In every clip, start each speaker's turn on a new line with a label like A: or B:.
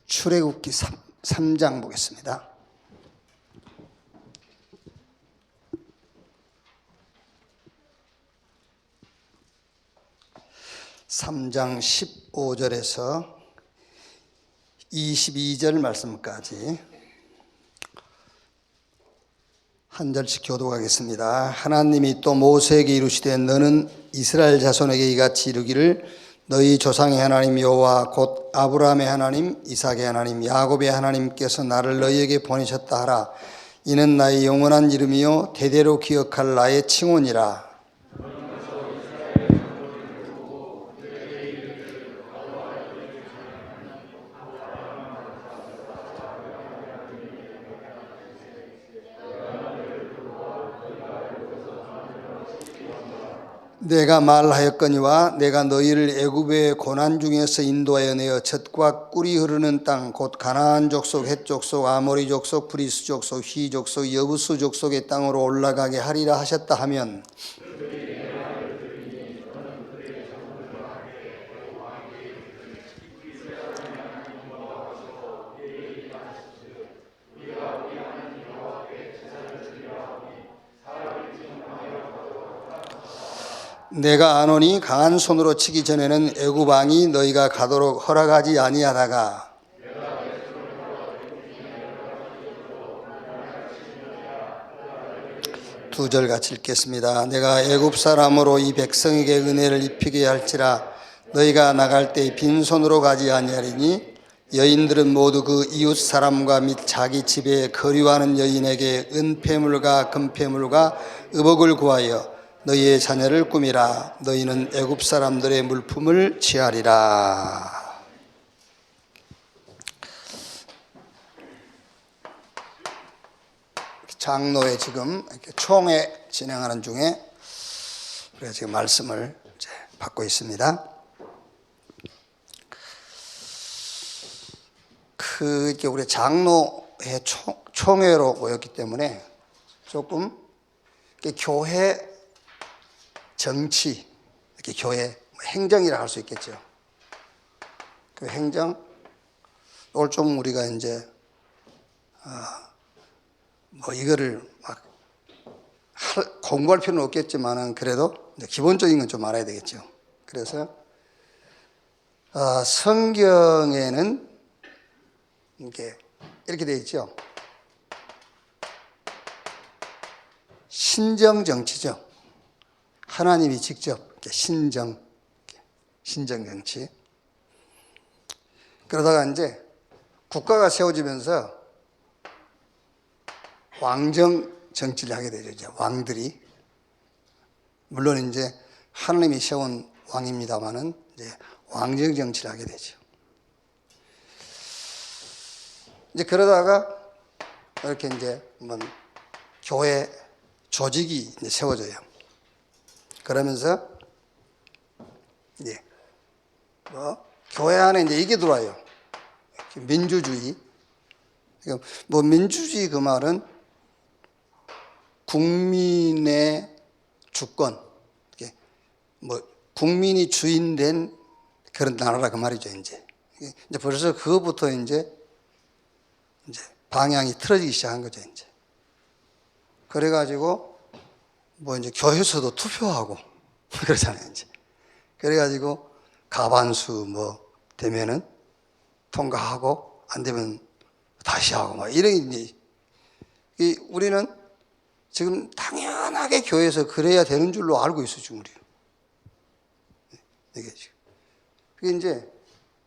A: 출애굽기 3장 보겠습니다. (3장) 15절에서 22절 말씀까지 한 절씩 교독하겠습니다. 하나님이 또 모세에게 이르시되 너는 이스라엘 자손에게 이같이 이르기를 너희 조상의 하나님 여호와 곧 아브라함의 하나님 이삭의 하나님 야곱의 하나님께서 나를 너희에게 보내셨다 하라. 이는 나의 영원한 이름이요 대대로 기억할 나의 칭호니라. 내가 말하였거니와 내가 너희를 애굽의 고난 중에서 인도하여 내어 젖과 꿀이 흐르는 땅 곧 가나안 족속, 헷 족속, 아모리 족속, 브리스 족속, 히 족속, 여부스 족속의 땅으로 올라가게 하리라 하셨다 하면 내가 아노니 강한 손으로 치기 전에는 애굽 왕이 너희가 가도록 허락하지 아니하다가 두 절 같이 읽겠습니다. 내가 애굽 사람으로 이 백성에게 은혜를 입히게 할지라 너희가 나갈 때 빈손으로 가지 아니하리니 여인들은 모두 그 이웃 사람과 및 자기 집에 거류하는 여인에게 은폐물과 금폐물과 의복을 구하여 너희의 자녀를 꾸미라. 너희는 애굽 사람들의 물품을 취하리라. 장로회 지금 총회 진행하는 중에 우리가 지금 말씀을 이제 받고 있습니다. 우리 장로회 총회로 모였기 때문에 조금 교회 정치, 이렇게 교회 행정이라 할 수 있겠죠. 그 행정, 오늘 좀 우리가 이제 이거를 막 공부할 필요는 없겠지만은 그래도 기본적인 건 좀 알아야 되겠죠. 그래서 성경에는 이렇게 되어 있죠. 신정 정치죠. 하나님이 직접 신정 정치. 그러다가 이제 국가가 세워지면서 왕정 정치를 하게 되죠. 이제 왕들이. 물론 이제 하나님이 세운 왕입니다만은 이제 왕정 정치를 하게 되죠. 이제 그러다가 이렇게 이제 교회 조직이 이제 세워져요. 그러면서 교회 안에 이제 이게 들어와요. 민주주의. 민주주의 그 말은 국민의 주권, 국민이 주인된 그런 나라라 그 말이죠. 이제 벌써 그것부터 이제 방향이 틀어지기 시작한 거죠. 이제 그래가지고 이제 교회에서도 투표하고 그러잖아요. 이제 그래가지고 과반수 되면은 통과하고 안 되면 다시 하고 이런 이제 우리는 지금 당연하게 교회에서 그래야 되는 줄로 알고 있어요. 지금 우리는 이게 지금 그게 이제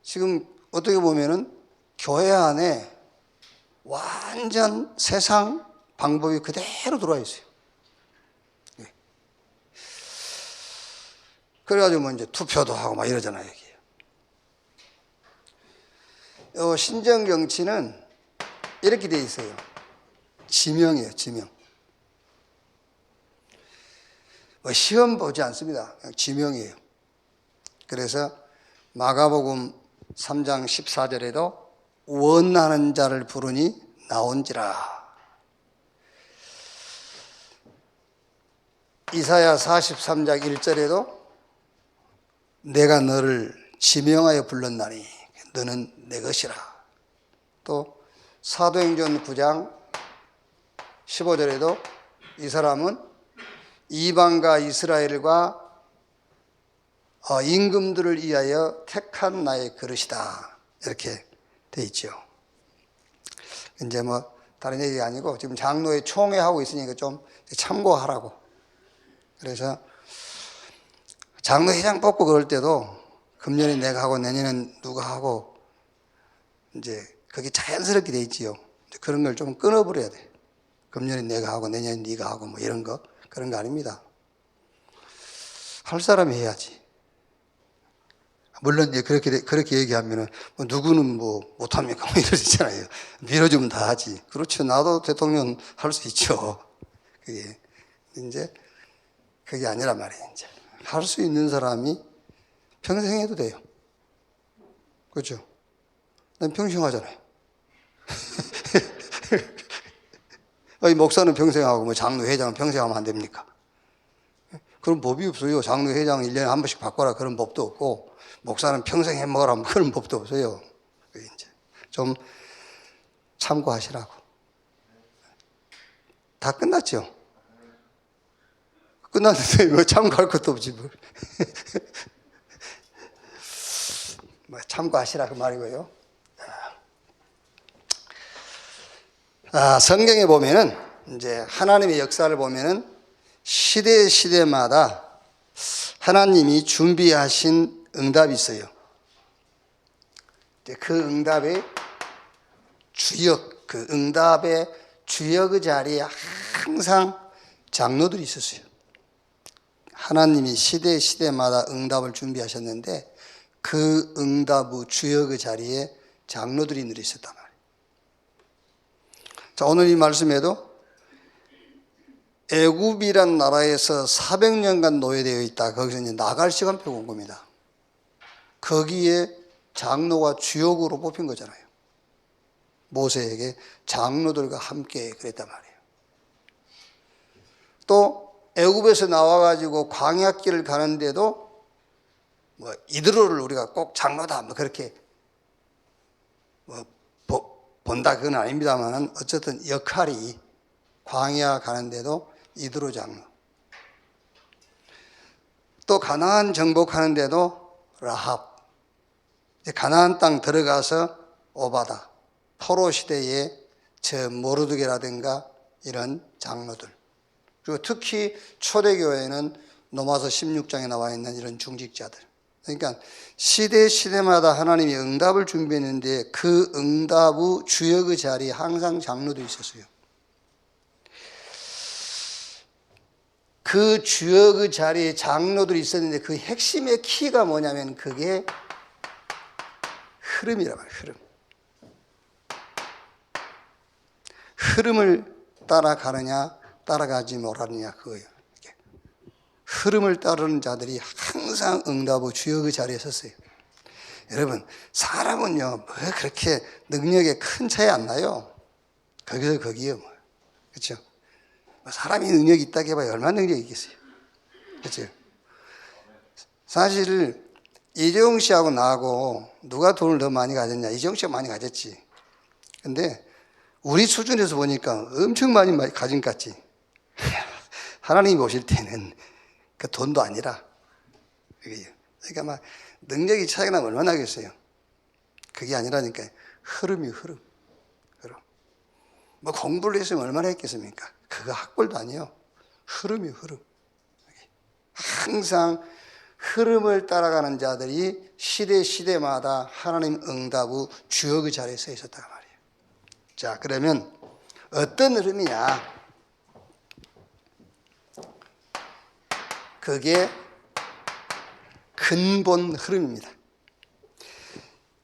A: 지금 어떻게 보면은 교회 안에 완전 세상 방법이 그대로 들어와 있어요. 그래가지고 이제 투표도 하고 이러잖아요. 여기. 신정 정치는 이렇게 돼 있어요. 지명이에요. 지명. 시험 보지 않습니다. 그냥 지명이에요. 그래서 마가복음 3장 14절에도 원하는 자를 부르니 나온지라. 이사야 43장 1절에도 내가 너를 지명하여 불렀나니 너는 내 것이라. 또 사도행전 9장 15절에도 이 사람은 이방과 이스라엘과 임금들을 위하여 택한 나의 그릇이다. 이렇게 돼 있죠. 이제 뭐 다른 얘기가 아니고 지금 장로회 총회하고 있으니까 좀 참고하라고. 그래서 장로회장 뽑고 그럴 때도 금년에 내가 하고 내년엔 누가 하고 이제 그게 자연스럽게 돼 있지요. 그런 걸 좀 끊어버려야 돼. 금년에 내가 하고 내년에 네가 하고 뭐 이런 거 그런 거 아닙니다. 할 사람이 해야지. 물론 이제 그렇게 얘기하면은 뭐 누구는 뭐 못합니까? 뭐 이럴 수 있잖아요. 밀어주면 다 하지. 그렇죠. 나도 대통령 할 수 있죠. 그게 이제 그게 아니란 말이에요. 이제 할 수 있는 사람이 평생 해도 돼요. 그렇죠? 난 평생 하잖아요. 목사는 평생 하고 뭐 장로 회장은 평생 하면 안 됩니까? 그런 법이 없어요. 장로 회장 1년에 한 번씩 바꿔라 그런 법도 없고 목사는 평생 해먹으라 그런 법도 없어요. 이제 좀 참고하시라고. 다 끝났죠? 끝났는데 뭐 참고할 것도 없지 뭘. 뭐 참고하시라 그 말이고요. 성경에 보면은 이제 하나님의 역사를 보면은 시대마다 하나님이 준비하신 응답이 있어요. 그 응답의 주역, 그 응답의 주역의 자리에 항상 장로들이 있었어요. 하나님이 시대마다 응답을 준비하셨는데 그 응답의 주역의 자리에 장로들이 늘 있었단 말이에요. 자, 오늘 이 말씀에도 애굽이란 나라에서 400년간 노예되어 있다. 거기서 이제 나갈 시간표가 온 겁니다. 거기에 장로가 주역으로 뽑힌 거잖아요. 모세에게 장로들과 함께 그랬단 말이에요. 또 애굽에서 나와가지고 광야길을 가는데도 뭐 이드로를 우리가 꼭 장로다 뭐 그렇게 뭐 본다 그건 아닙니다만 어쨌든 역할이 광야 가는데도 이드로 장로. 또 가나안 정복하는데도 라합. 가나안 땅 들어가서 오바다. 포로 시대에 저 모르드게라든가 이런 장로들. 그리고 특히 초대교회는 로마서 16장에 나와 있는 이런 중직자들. 그러니까 시대마다 하나님이 응답을 준비했는데 그 응답의 주역의 자리에 항상 장로도 있었어요. 그 주역의 자리에 장로들이 있었는데 그 핵심의 키가 뭐냐면 그게 흐름이란 말이에요. 흐름. 흐름을 따라가느냐 따라가지 못하느냐 그거예요. 흐름을 따르는 자들이 항상 응답의 주역의 자리에 섰어요. 여러분 사람은요 뭐 그렇게 능력에 큰 차이 안 나요. 거기서 거기요 뭐. 그렇죠? 사람이 능력이 있다고 해봐야 얼마나 능력이 있겠어요. 그렇죠? 사실 이재용 씨하고 나하고 누가 돈을 더 많이 가졌냐. 이재용 씨가 많이 가졌지. 근데 우리 수준에서 보니까 엄청 많이 가진 것 같지. 하나님이 보실 때는 그 돈도 아니라. 그러니까 막 능력이 차이가 나면 얼마나 하겠어요. 그게 아니라니까 흐름이 흐름. 뭐 공부를 했으면 얼마나 했겠습니까? 그거 학벌도 아니에요. 흐름이 흐름. 항상 흐름을 따라가는 자들이 시대마다 하나님 응답의 주역의 자리에 서 있었단 말이에요. 자, 그러면 어떤 흐름이냐? 그게 근본 흐름입니다.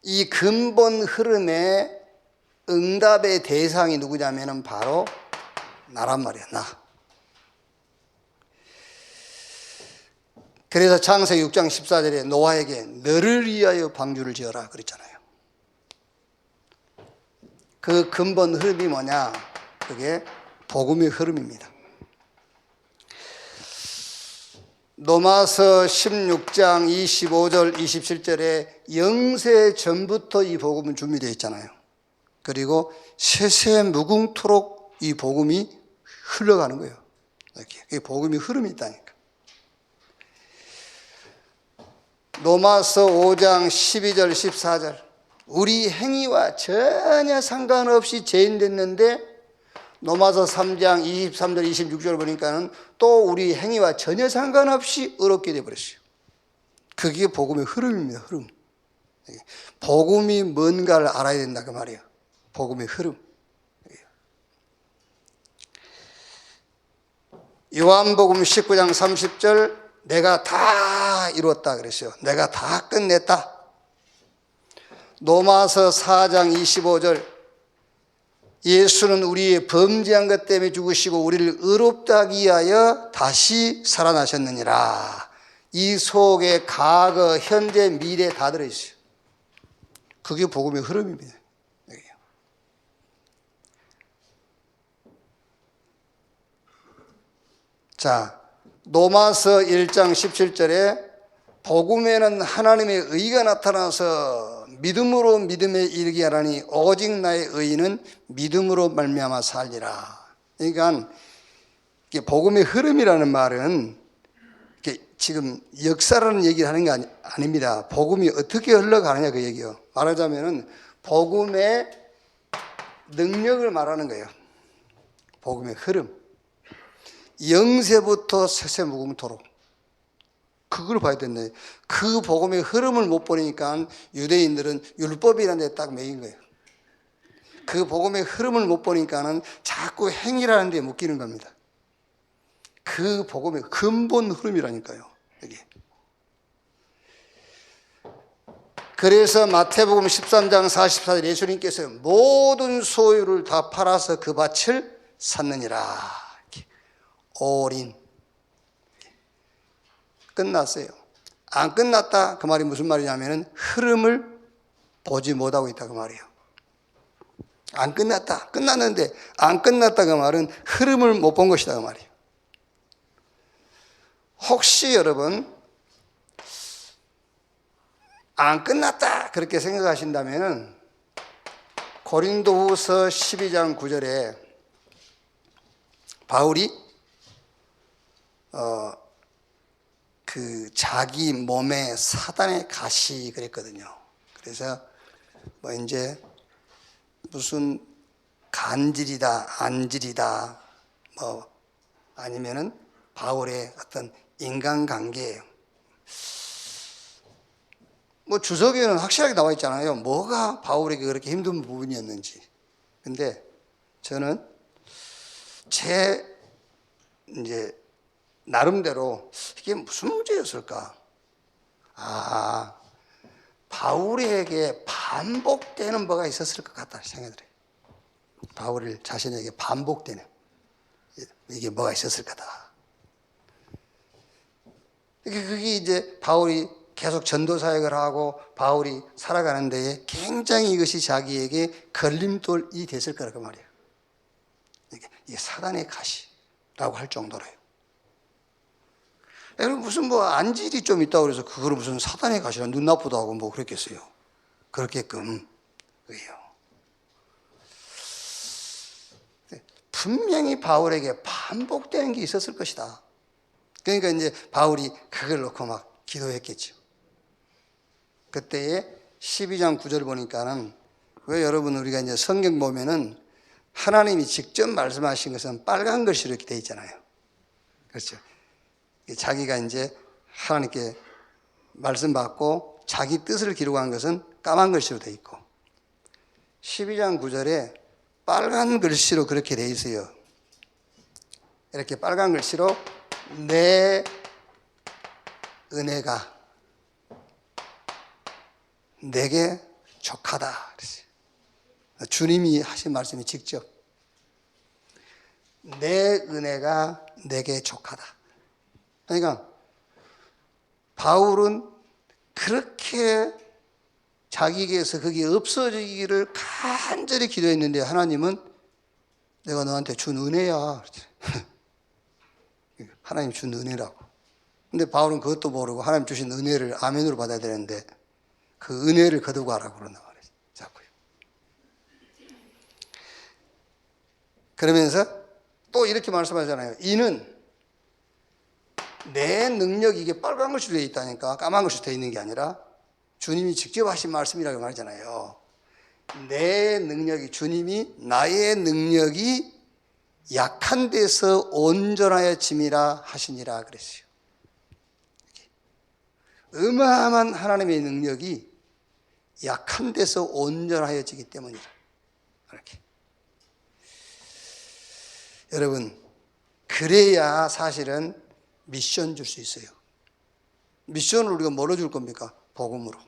A: 이 근본 흐름의 응답의 대상이 누구냐면은 바로 나란 말이야, 나. 그래서 창세기 6장 14절에 노아에게 너를 위하여 방주를 지어라 그랬잖아요. 그 근본 흐름이 뭐냐? 그게 복음의 흐름입니다. 로마서 16장 25절 27절에 영세 전부터 이 복음은 준비되어 있잖아요. 그리고 세세 무궁토록 이 복음이 흘러가는 거예요. 이렇게 복음이 흐름이 있다니까. 로마서 5장 12절 14절 우리 행위와 전혀 상관없이 죄인 됐는데 로마서 3장 23절 26절 보니까는 또 우리 행위와 전혀 상관없이 의롭게 되어버렸어요. 그게 복음의 흐름입니다. 흐름. 복음이 뭔가를 알아야 된다 그 말이에요. 복음의 흐름. 요한복음 19장 30절 내가 다 이루었다 그랬어요. 내가 다 끝냈다. 로마서 4장 25절 예수는 우리의 범죄한 것 때문에 죽으시고 우리를 의롭게 하기 위하여 다시 살아나셨느니라. 이 속에 과거, 현재, 미래 다 들어있어요. 그게 복음의 흐름입니다. 자, 로마서 1장 17절에 복음에는 하나님의 의가 나타나서 믿음으로 믿음에 이르게 하라니 오직 나의 의는 믿음으로 말미암아 살리라. 그러니까 복음의 흐름이라는 말은 지금 역사라는 얘기를 하는 게 아닙니다. 복음이 어떻게 흘러가느냐 그 얘기요. 말하자면은 복음의 능력을 말하는 거예요. 복음의 흐름. 영세부터 세세무궁토록 그걸 봐야 된다. 그 복음의 흐름을 못 보니까 유대인들은 율법이라는 데 딱 매인 거예요. 그 복음의 흐름을 못 보니까는 자꾸 행위라는 데 묶이는 겁니다. 그 복음의 근본 흐름이라니까요. 여기. 그래서 마태복음 13장 44절 예수님께서 모든 소유를 다 팔아서 그 밭을 샀느니라. 올인. 끝났어요. 안 끝났다 그 말이 무슨 말이냐면은 흐름을 보지 못하고 있다 그 말이에요. 안 끝났다. 끝났는데 안 끝났다 그 말은 흐름을 못 본 것이다 그 말이에요. 혹시 여러분 안 끝났다 그렇게 생각하신다면은 고린도후서 12장 9절에 바울이 그 자기 몸에 사단의 가시 그랬거든요. 그래서 뭐 이제 무슨 간질이다, 안질이다, 뭐 아니면은 바울의 어떤 인간관계예요. 뭐 주석에는 확실하게 나와 있잖아요. 뭐가 바울에게 그렇게 힘든 부분이었는지. 근데 저는 제 이제 나름대로 이게 무슨 문제였을까? 바울에게 반복되는 뭐가 있었을 것 같다 생각이 들어요. 바울 자신에게 반복되는 이게 뭐가 있었을 거다. 그게 이제 바울이 계속 전도 사역을 하고 바울이 살아가는 데에 굉장히 이것이 자기에게 걸림돌이 됐을 거라고 말이에요. 이게 사단의 가시라고 할 정도로요. 여러분 무슨 뭐 안질이 좀 있다고 그래서 그걸 무슨 사단의 가시라 눈 나쁘다고 뭐 그랬겠어요. 그렇게끔 왜요? 분명히 바울에게 반복되는 게 있었을 것이다. 그러니까 이제 바울이 그걸 놓고 막 기도했겠죠. 그때에 12장 9절 보니까는 왜 여러분 우리가 이제 성경 보면은 하나님이 직접 말씀하신 것은 빨간 글씨로 이렇게 돼 있잖아요. 그렇죠. 자기가 이제 하나님께 말씀 받고 자기 뜻을 기록한 것은 까만 글씨로 돼 있고 12장 9절에 빨간 글씨로 그렇게 돼 있어요. 이렇게 빨간 글씨로 내 은혜가 내게 족하다. 주님이 하신 말씀이 직접 내 은혜가 내게 족하다. 그러니까 바울은 그렇게 자기에게서 그게 없어지기를 간절히 기도했는데 하나님은 내가 너한테 준 은혜야. 하나님 준 은혜라고. 근데 바울은 그것도 모르고 하나님 주신 은혜를 아멘으로 받아야 되는데 그 은혜를 거두고 하라고 그런단 말이에요. 자꾸요. 그러면서 또 이렇게 말씀하잖아요. 이는 내 능력이 이게 빨간 글씨로 되어 있다니까, 까만 글씨로 되어 있는 게 아니라 주님이 직접 하신 말씀이라고 말하잖아요. 내 능력이, 주님이 나의 능력이 약한 데서 온전하여짐이라 하시니라 그랬어요. 어마어마한 하나님의 능력이 약한 데서 온전하여지기 때문이라. 이렇게. 여러분, 그래야 사실은 미션 줄 수 있어요. 미션을 우리가 뭐로 줄 겁니까? 복음으로.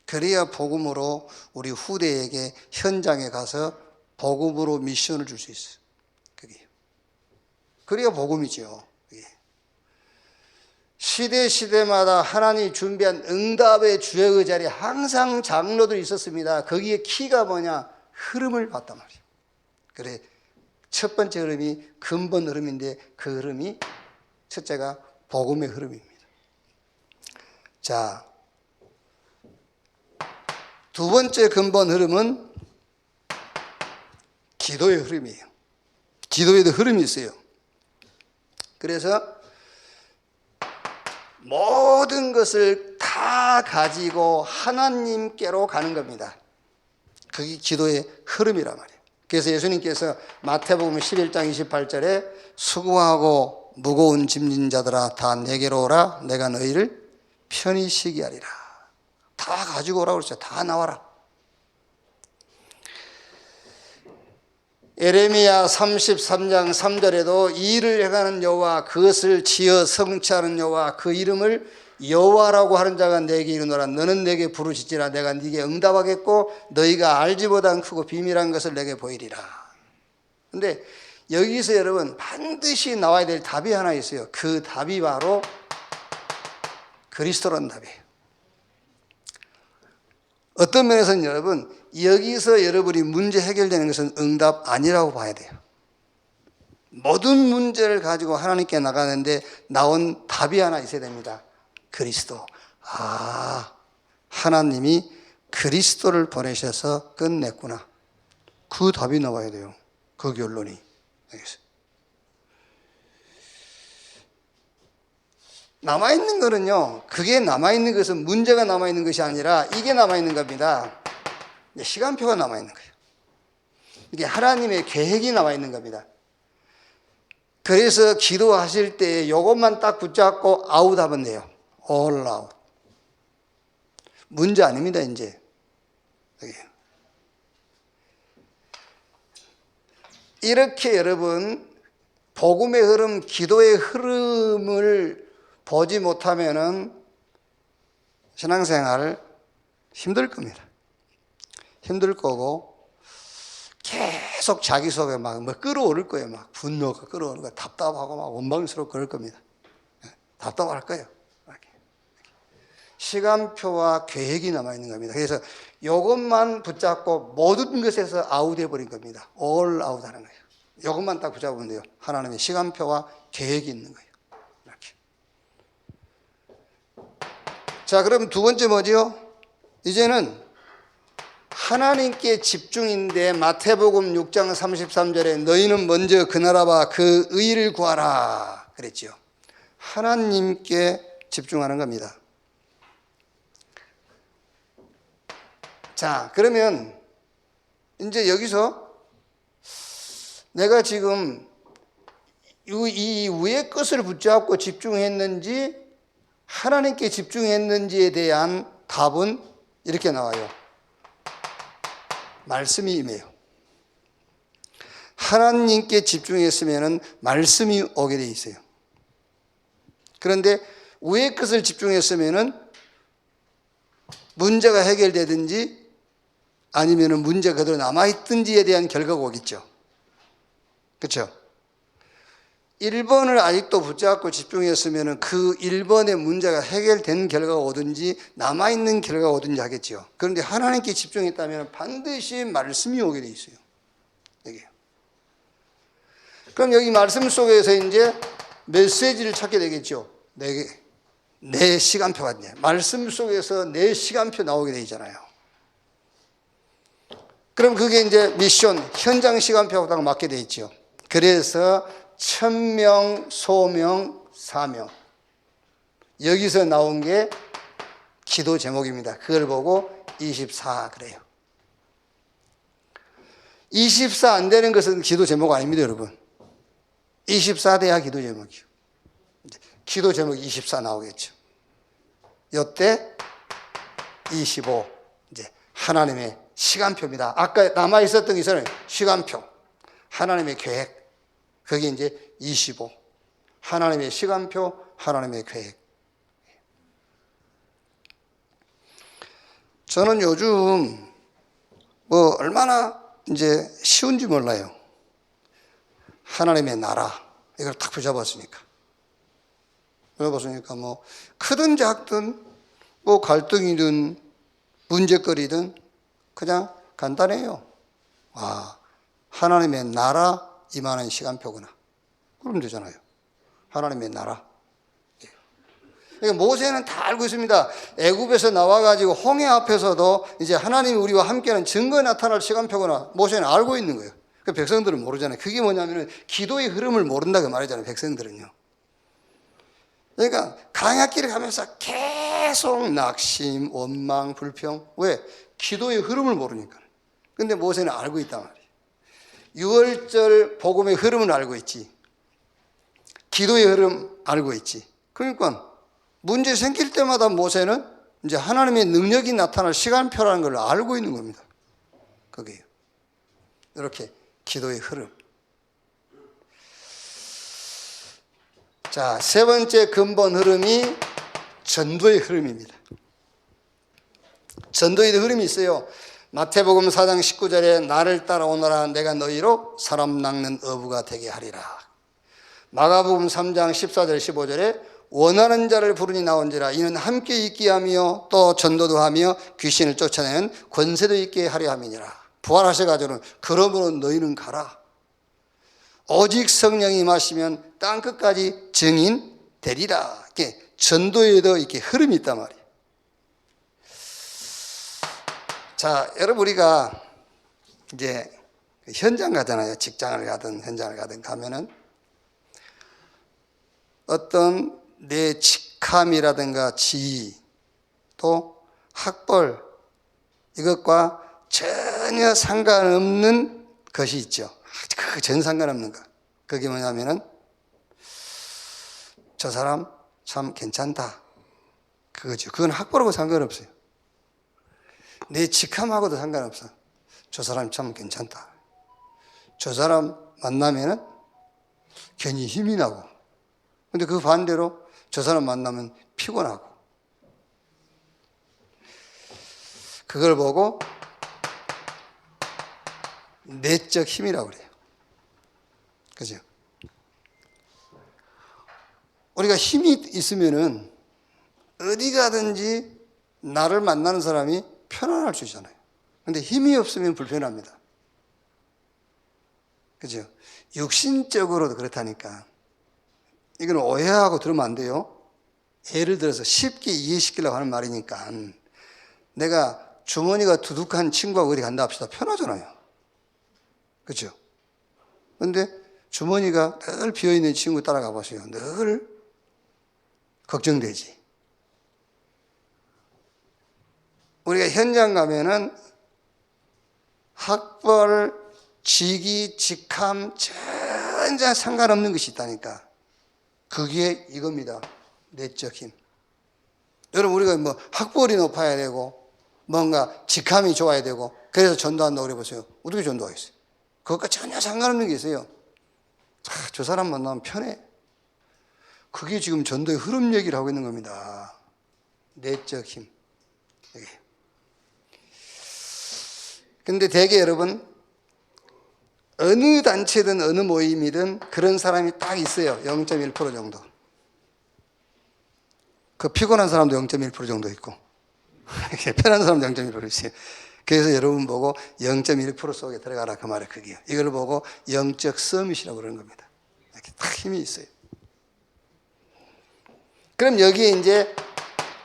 A: 그래야 복음으로 우리 후대에게 현장에 가서 복음으로 미션을 줄 수 있어요. 그게. 그래야 복음이죠. 그게. 시대마다 하나님이 준비한 응답의 주역의 자리에 항상 장로들이 있었습니다. 거기에 키가 뭐냐? 흐름을 봤단 말이에요. 그래, 첫 번째 흐름이 근본 흐름인데 그 흐름이 첫째가 복음의 흐름입니다. 자, 두 번째 근본 흐름은 기도의 흐름이에요. 기도에도 흐름이 있어요. 그래서 모든 것을 다 가지고 하나님께로 가는 겁니다. 그게 기도의 흐름이란 말이에요. 그래서 예수님께서 마태복음 11장 28절에 수고하고 무거운 짐진 자들아 다 내게로 오라 내가 너희를 편히 쉬게 하리라. 다 가지고 오라고 그랬어요. 다 나와라. 에레미야 33장 3절에도 이 일을 행하는 여호와 그것을 지어 성취하는 여호와 그 이름을 여호와라고 하는 자가 내게 이르노라. 너는 내게 부르짖으라 내가 네게 응답하겠고 너희가 알지 못한 크고 비밀한 것을 내게 보이리라. 그런데 여기서 여러분 반드시 나와야 될 답이 하나 있어요. 그 답이 바로 그리스도라는 답이에요. 어떤 면에서는 여러분 여기서 여러분이 문제 해결되는 것은 응답 아니라고 봐야 돼요. 모든 문제를 가지고 하나님께 나가는데 나온 답이 하나 있어야 됩니다. 그리스도. 아, 하나님이 그리스도를 보내셔서 끝냈구나. 그 답이 나와야 돼요. 그 결론이. 남아있는 거는요, 그게 남아있는 것은 문제가 남아있는 것이 아니라 이게 남아있는 겁니다. 시간표가 남아있는 거예요. 이게 하나님의 계획이 남아있는 겁니다. 그래서 기도하실 때 이것만 딱 붙잡고 아웃하면 돼요. all out. 문제 아닙니다, 이제. 이렇게 여러분, 복음의 흐름, 기도의 흐름을 보지 못하면은 신앙생활 힘들 겁니다. 힘들 거고 계속 자기 속에 막 끌어오를 거예요. 막 분노가 끌어오는 거예요. 답답하고 막 원망스럽고 그럴 겁니다. 답답할 거예요. 시간표와 계획이 남아있는 겁니다. 그래서 이것만 붙잡고 모든 것에서 아웃해 버린 겁니다. all out 하는 거예요. 이것만 딱 붙잡으면 돼요. 하나님의 시간표와 계획이 있는 거예요. 이렇게. 자, 그럼 두 번째 뭐지요? 이제는 하나님께 집중인데 마태복음 6장 33절에 너희는 먼저 그 나라와 그 의를 구하라 그랬죠. 하나님께 집중하는 겁니다. 자, 그러면 이제 여기서 내가 지금 이 위의 것을 붙잡고 집중했는지 하나님께 집중했는지에 대한 답은 이렇게 나와요. 말씀이 임해요. 하나님께 집중했으면 말씀이 오게 돼 있어요. 그런데 위의 것을 집중했으면 문제가 해결되든지 아니면 문제가 그대로 남아있든지에 대한 결과가 오겠죠. 그렇죠? 1번을 아직도 붙잡고 집중했으면 그 1번의 문제가 해결된 결과가 오든지 남아있는 결과가 오든지 하겠죠. 그런데 하나님께 집중했다면 반드시 말씀이 오게 돼 있어요. 여기. 그럼 여기 말씀 속에서 이제 메시지를 찾게 되겠죠. 내 시간표가 있네. 말씀 속에서 내 시간표 나오게 되잖아요. 그럼 그게 이제 미션, 현장 시간표하고 맞게 돼 있죠. 그래서 천명, 소명, 사명. 여기서 나온 게 기도 제목입니다. 그걸 보고 24 그래요. 24 안 되는 것은 기도 제목 아닙니다, 여러분. 24 돼야 기도 제목이요. 기도 제목 24 나오겠죠. 요때 25 이제 하나님의 시간표입니다. 아까 남아 있었던 게 있잖아요. 시간표, 하나님의 계획. 그게 이제 25 하나님의 시간표, 하나님의 계획. 저는 요즘 뭐 얼마나 이제 쉬운지 몰라요. 하나님의 나라 이걸 딱 붙잡았으니까. 붙잡았으니까 뭐 크든 작든 뭐 갈등이든 문제거리든 그냥 간단해요. 아, 하나님의 나라 임하는 시간표구나. 그러면 되잖아요. 하나님의 나라. 그러니까 모세는 다 알고 있습니다. 애굽에서 나와가지고 홍해 앞에서도 이제 하나님이 우리와 함께하는 증거에 나타날 시간표구나. 모세는 알고 있는 거예요. 그 백성들은 모르잖아요. 그게 뭐냐면은 기도의 흐름을 모른다 그 말이잖아요. 백성들은요. 그러니까 광야길을 가면서 계속 낙심, 원망, 불평. 왜? 기도의 흐름을 모르니까. 근데 모세는 알고 있단 말이에요. 유월절 복음의 흐름은 알고 있지. 기도의 흐름 알고 있지. 그러니까 문제 생길 때마다 모세는 이제 하나님의 능력이 나타날 시간표라는 걸 알고 있는 겁니다. 그게요. 이렇게 기도의 흐름. 자, 세 번째 근본 흐름이 전도의 흐름입니다. 전도의 흐름이 있어요. 마태복음 4장 19절에 나를 따라오너라 내가 너희로 사람 낚는 어부가 되게 하리라. 마가복음 3장 14절 15절에 원하는 자를 부르니 나온지라 이는 함께 있게 하며 또 전도도 하며 귀신을 쫓아내는 권세도 있게 하려 함이니라. 부활하셔가지고는 그러므로 너희는 가라. 오직 성령이 임하시면 땅끝까지 증인 되리라. 이렇게 전도에도 이렇게 흐름이 있단 말이에요. 자, 여러분 우리가 이제 현장 가잖아요. 직장을 가든 현장을 가든 가면은 어떤 내 직함이라든가 지위 또 학벌 이것과 전혀 상관없는 것이 있죠. 전혀 상관없는 것. 그게 뭐냐면은 저 사람 참 괜찮다. 그거죠. 그건 학벌하고 상관없어요. 내 직함하고도 상관없어. 저 사람 참 괜찮다. 저 사람 만나면은 괜히 힘이 나고. 근데 그 반대로 저 사람 만나면 피곤하고. 그걸 보고 내적 힘이라고 그래요. 그죠? 우리가 힘이 있으면은 어디 가든지 나를 만나는 사람이 편안할 수 있잖아요. 근데 힘이 없으면 불편합니다. 그죠? 육신적으로도 그렇다니까. 이건 오해하고 들으면 안 돼요. 예를 들어서 쉽게 이해시키려고 하는 말이니까 내가 주머니가 두둑한 친구하고 어디 간다 합시다. 편하잖아요. 그죠? 근데 주머니가 늘 비어있는 친구 따라가 보세요. 늘 걱정되지. 우리가 현장 가면은 학벌, 직위, 직함 전혀 상관없는 것이 있다니까. 그게 이겁니다. 내적 힘. 여러분 우리가 뭐 학벌이 높아야 되고 뭔가 직함이 좋아야 되고 그래서 전도한다고 그래 보세요. 어떻게 전도하겠어요? 그것과 전혀 상관없는 게 있어요. 저 사람 만나면 편해. 그게 지금 전도의 흐름 얘기를 하고 있는 겁니다. 내적 힘. 근데 대개 여러분 어느 단체든 어느 모임이든 그런 사람이 딱 있어요. 0.1% 정도. 그 피곤한 사람도 0.1% 정도 있고 편한 사람도 0.1% 있어요. 그래서 여러분 보고 0.1% 속에 들어가라 그 말이 그게요. 이걸 보고 영적 서밋이라고 그러는 겁니다. 이렇게 딱 힘이 있어요. 그럼 여기에 이제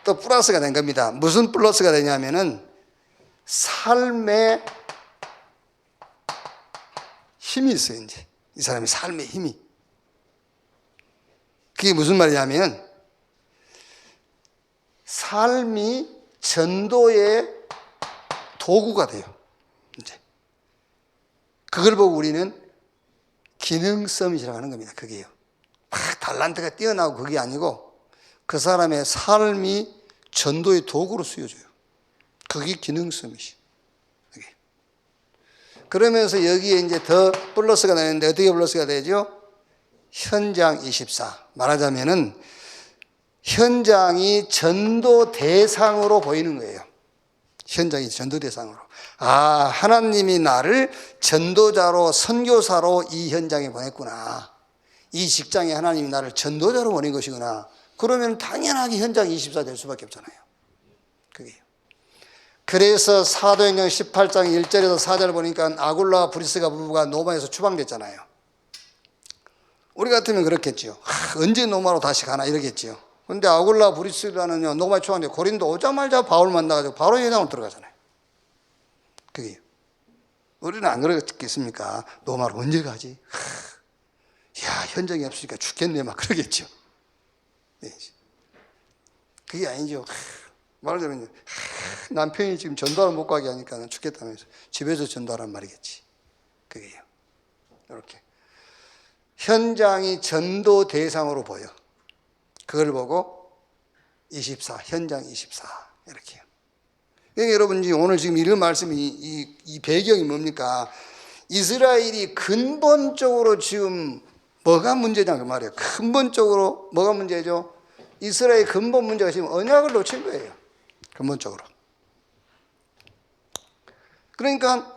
A: 또 플러스가 된 겁니다. 무슨 플러스가 되냐면은 삶의 힘이 있어요, 이제. 이 사람의 삶의 힘이. 그게 무슨 말이냐면, 삶이 전도의 도구가 돼요, 이제. 그걸 보고 우리는 기능성이라고 하는 겁니다, 그게요. 막 달란트가 뛰어나고 그게 아니고, 그 사람의 삶이 전도의 도구로 쓰여져요. 그게 기능성이시. 그러면서 여기에 이제 더 플러스가 나는데 어떻게 플러스가 되죠? 현장 24. 말하자면은 현장이 전도 대상으로 보이는 거예요. 현장이 전도 대상으로. 아, 하나님이 나를 전도자로, 선교사로 이 현장에 보냈구나. 이 직장에 하나님이 나를 전도자로 보낸 것이구나. 그러면 당연하게 현장 24 될 수밖에 없잖아요. 그게요. 그래서 사도행전 18장 1절에서 4절 보니까 아굴라와 브리스가 부부가 노마에서 추방됐잖아요. 우리 같으면 그렇겠죠. 언제 노마로 다시 가나 이러겠죠. 근데 아굴라 브리스라는요, 노마에 추방돼 고린도 오자마자 바울 만나가지고 바로 회당으로 들어가잖아요. 그게 우리는 안 그러겠습니까? 노마로 언제 가지? 야, 현장이 없으니까 죽겠네 막 그러겠죠. 그게 아니죠. 말하자면 남편이 지금 전도를 못 가게 하니까 죽겠다면서 집에서 전도하란 말이겠지. 그게요. 이렇게 현장이 전도 대상으로 보여. 그걸 보고 24, 현장 24 이렇게요. 그러니까 여러분 오늘 지금 이런 말씀이 이 배경이 뭡니까? 이스라엘이 근본적으로 지금 뭐가 문제냐 그 말이에요. 근본적으로 뭐가 문제죠? 이스라엘 근본 문제가 지금 언약을 놓친 거예요. 근본적으로. 그러니까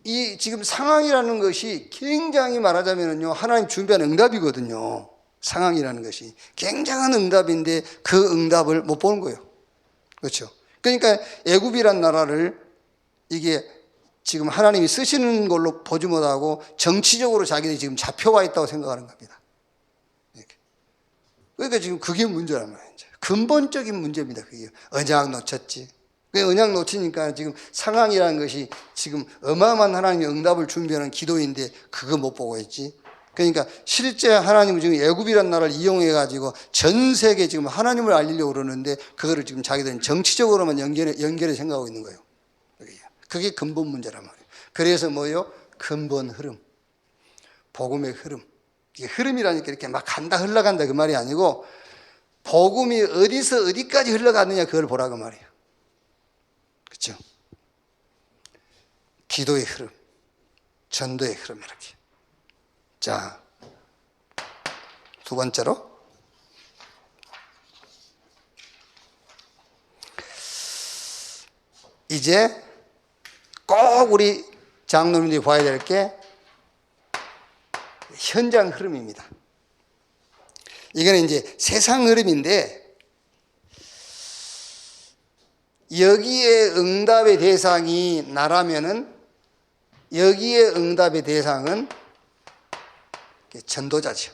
A: 이 지금 상황이라는 것이 굉장히 말하자면요, 하나님 준비한 응답이거든요. 상황이라는 것이 굉장한 응답인데 그 응답을 못 보는 거예요. 그렇죠? 그러니까 애굽이란 나라를 이게 지금 하나님이 쓰시는 걸로 보지 못하고 정치적으로 자기들이 지금 잡혀와 있다고 생각하는 겁니다. 이렇게. 그러니까 지금 그게 문제란 말이에요. 근본적인 문제입니다. 그게 언약 놓쳤지. 언약 놓치니까 지금 상황이라는 것이 지금 어마어마한 하나님의 응답을 준비하는 기도인데 그거 못 보고 있지. 그러니까 실제 하나님은 지금 애굽이라는 나라를 이용해 가지고 전 세계에 지금 하나님을 알리려고 그러는데 그거를 지금 자기들은 정치적으로만 연결해 생각하고 있는 거예요. 그게 근본 문제란 말이에요. 그래서 뭐요? 근본 흐름, 복음의 흐름. 이게 흐름이라니까 이렇게 막 간다 흘러간다 그 말이 아니고 복음이 어디서 어디까지 흘러가느냐 그걸 보라고 말이에요. 그렇죠? 기도의 흐름, 전도의 흐름 이렇게. 자, 두 번째로 이제 꼭 우리 장로님들이 봐야 될 게 현장 흐름입니다. 이거는 이제 세상 흐름인데 여기에 응답의 대상이 나라면은 여기에 응답의 대상은 전도자죠.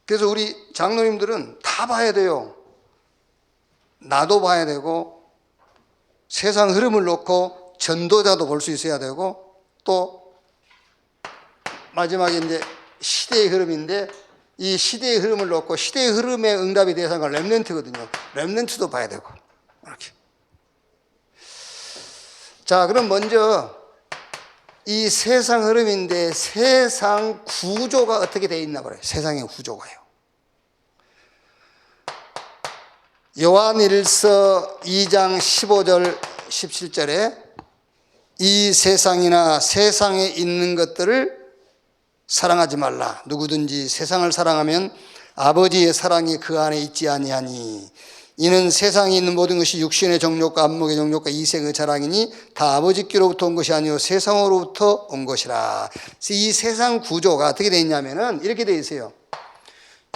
A: 그래서 우리 장로님들은 다 봐야 돼요. 나도 봐야 되고 세상 흐름을 놓고 전도자도 볼 수 있어야 되고 또 마지막에 이제 시대의 흐름인데 이 시대의 흐름을 놓고 시대의 흐름의 응답의 대상은 렘넌트거든요. 렘넌트도 봐야 되고 이렇게. 자, 그럼 먼저 이 세상 흐름인데 세상 구조가 어떻게 되어 있나 봐요. 세상의 구조가요. 요한일서 2장 15절 17절에 이 세상이나 세상에 있는 것들을 사랑하지 말라. 누구든지 세상을 사랑하면 아버지의 사랑이 그 안에 있지 아니하니 이는 세상에 있는 모든 것이 육신의 정욕과 안목의 정욕과 이생의 자랑이니 다 아버지께로부터 온 것이 아니요 세상으로부터 온 것이라. 이 세상 구조가 어떻게 되어 있냐면은 이렇게 되어 있어요.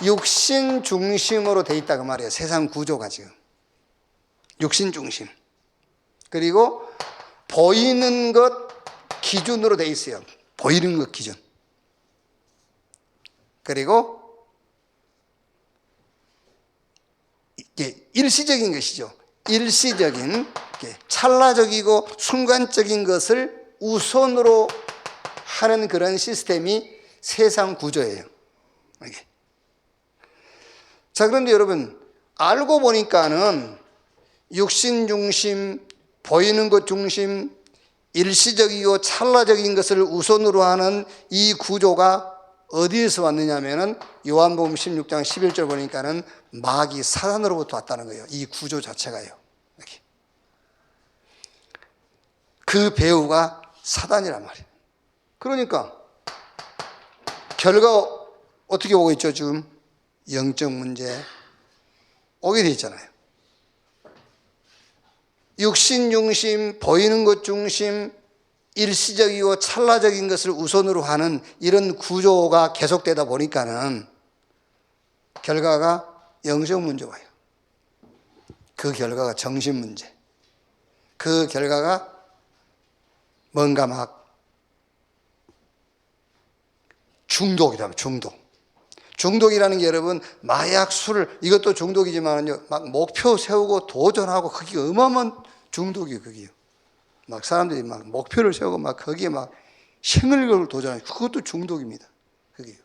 A: 육신 중심으로 되어 있다 그 말이에요. 세상 구조가 지금 육신 중심. 그리고 보이는 것 기준으로 되어 있어요. 보이는 것 기준. 그리고 이게 일시적인 것이죠. 일시적인 찰나적이고 순간적인 것을 우선으로 하는 그런 시스템이 세상 구조예요. 이게. 자, 그런데 여러분, 알고 보니까는 육신 중심, 보이는 것 중심, 일시적이고 찰나적인 것을 우선으로 하는 이 구조가 어디에서 왔느냐 하면은 요한복음 16장 11절 보니까는 마귀 사단으로부터 왔다는 거예요. 이 구조 자체가요. 이렇게. 그 배우가 사단이란 말이에요. 그러니까 결과 어떻게 오고 있죠? 지금 영적 문제 오게 돼 있잖아요. 육신 중심, 보이는 것 중심, 일시적이고 찰나적인 것을 우선으로 하는 이런 구조가 계속되다 보니까는 결과가 영적 문제가 와요. 그 결과가 정신 문제. 그 결과가 뭔가 막 중독이다. 중독이라는 게 여러분 마약, 술 이것도 중독이지만요. 막 목표 세우고 도전하고 그게 어마어마한 중독이에요. 그게요. 막 사람들이 막 목표를 세우고 막 거기에 막 힘을 걸고 도전하고 그것도 중독입니다. 그게요.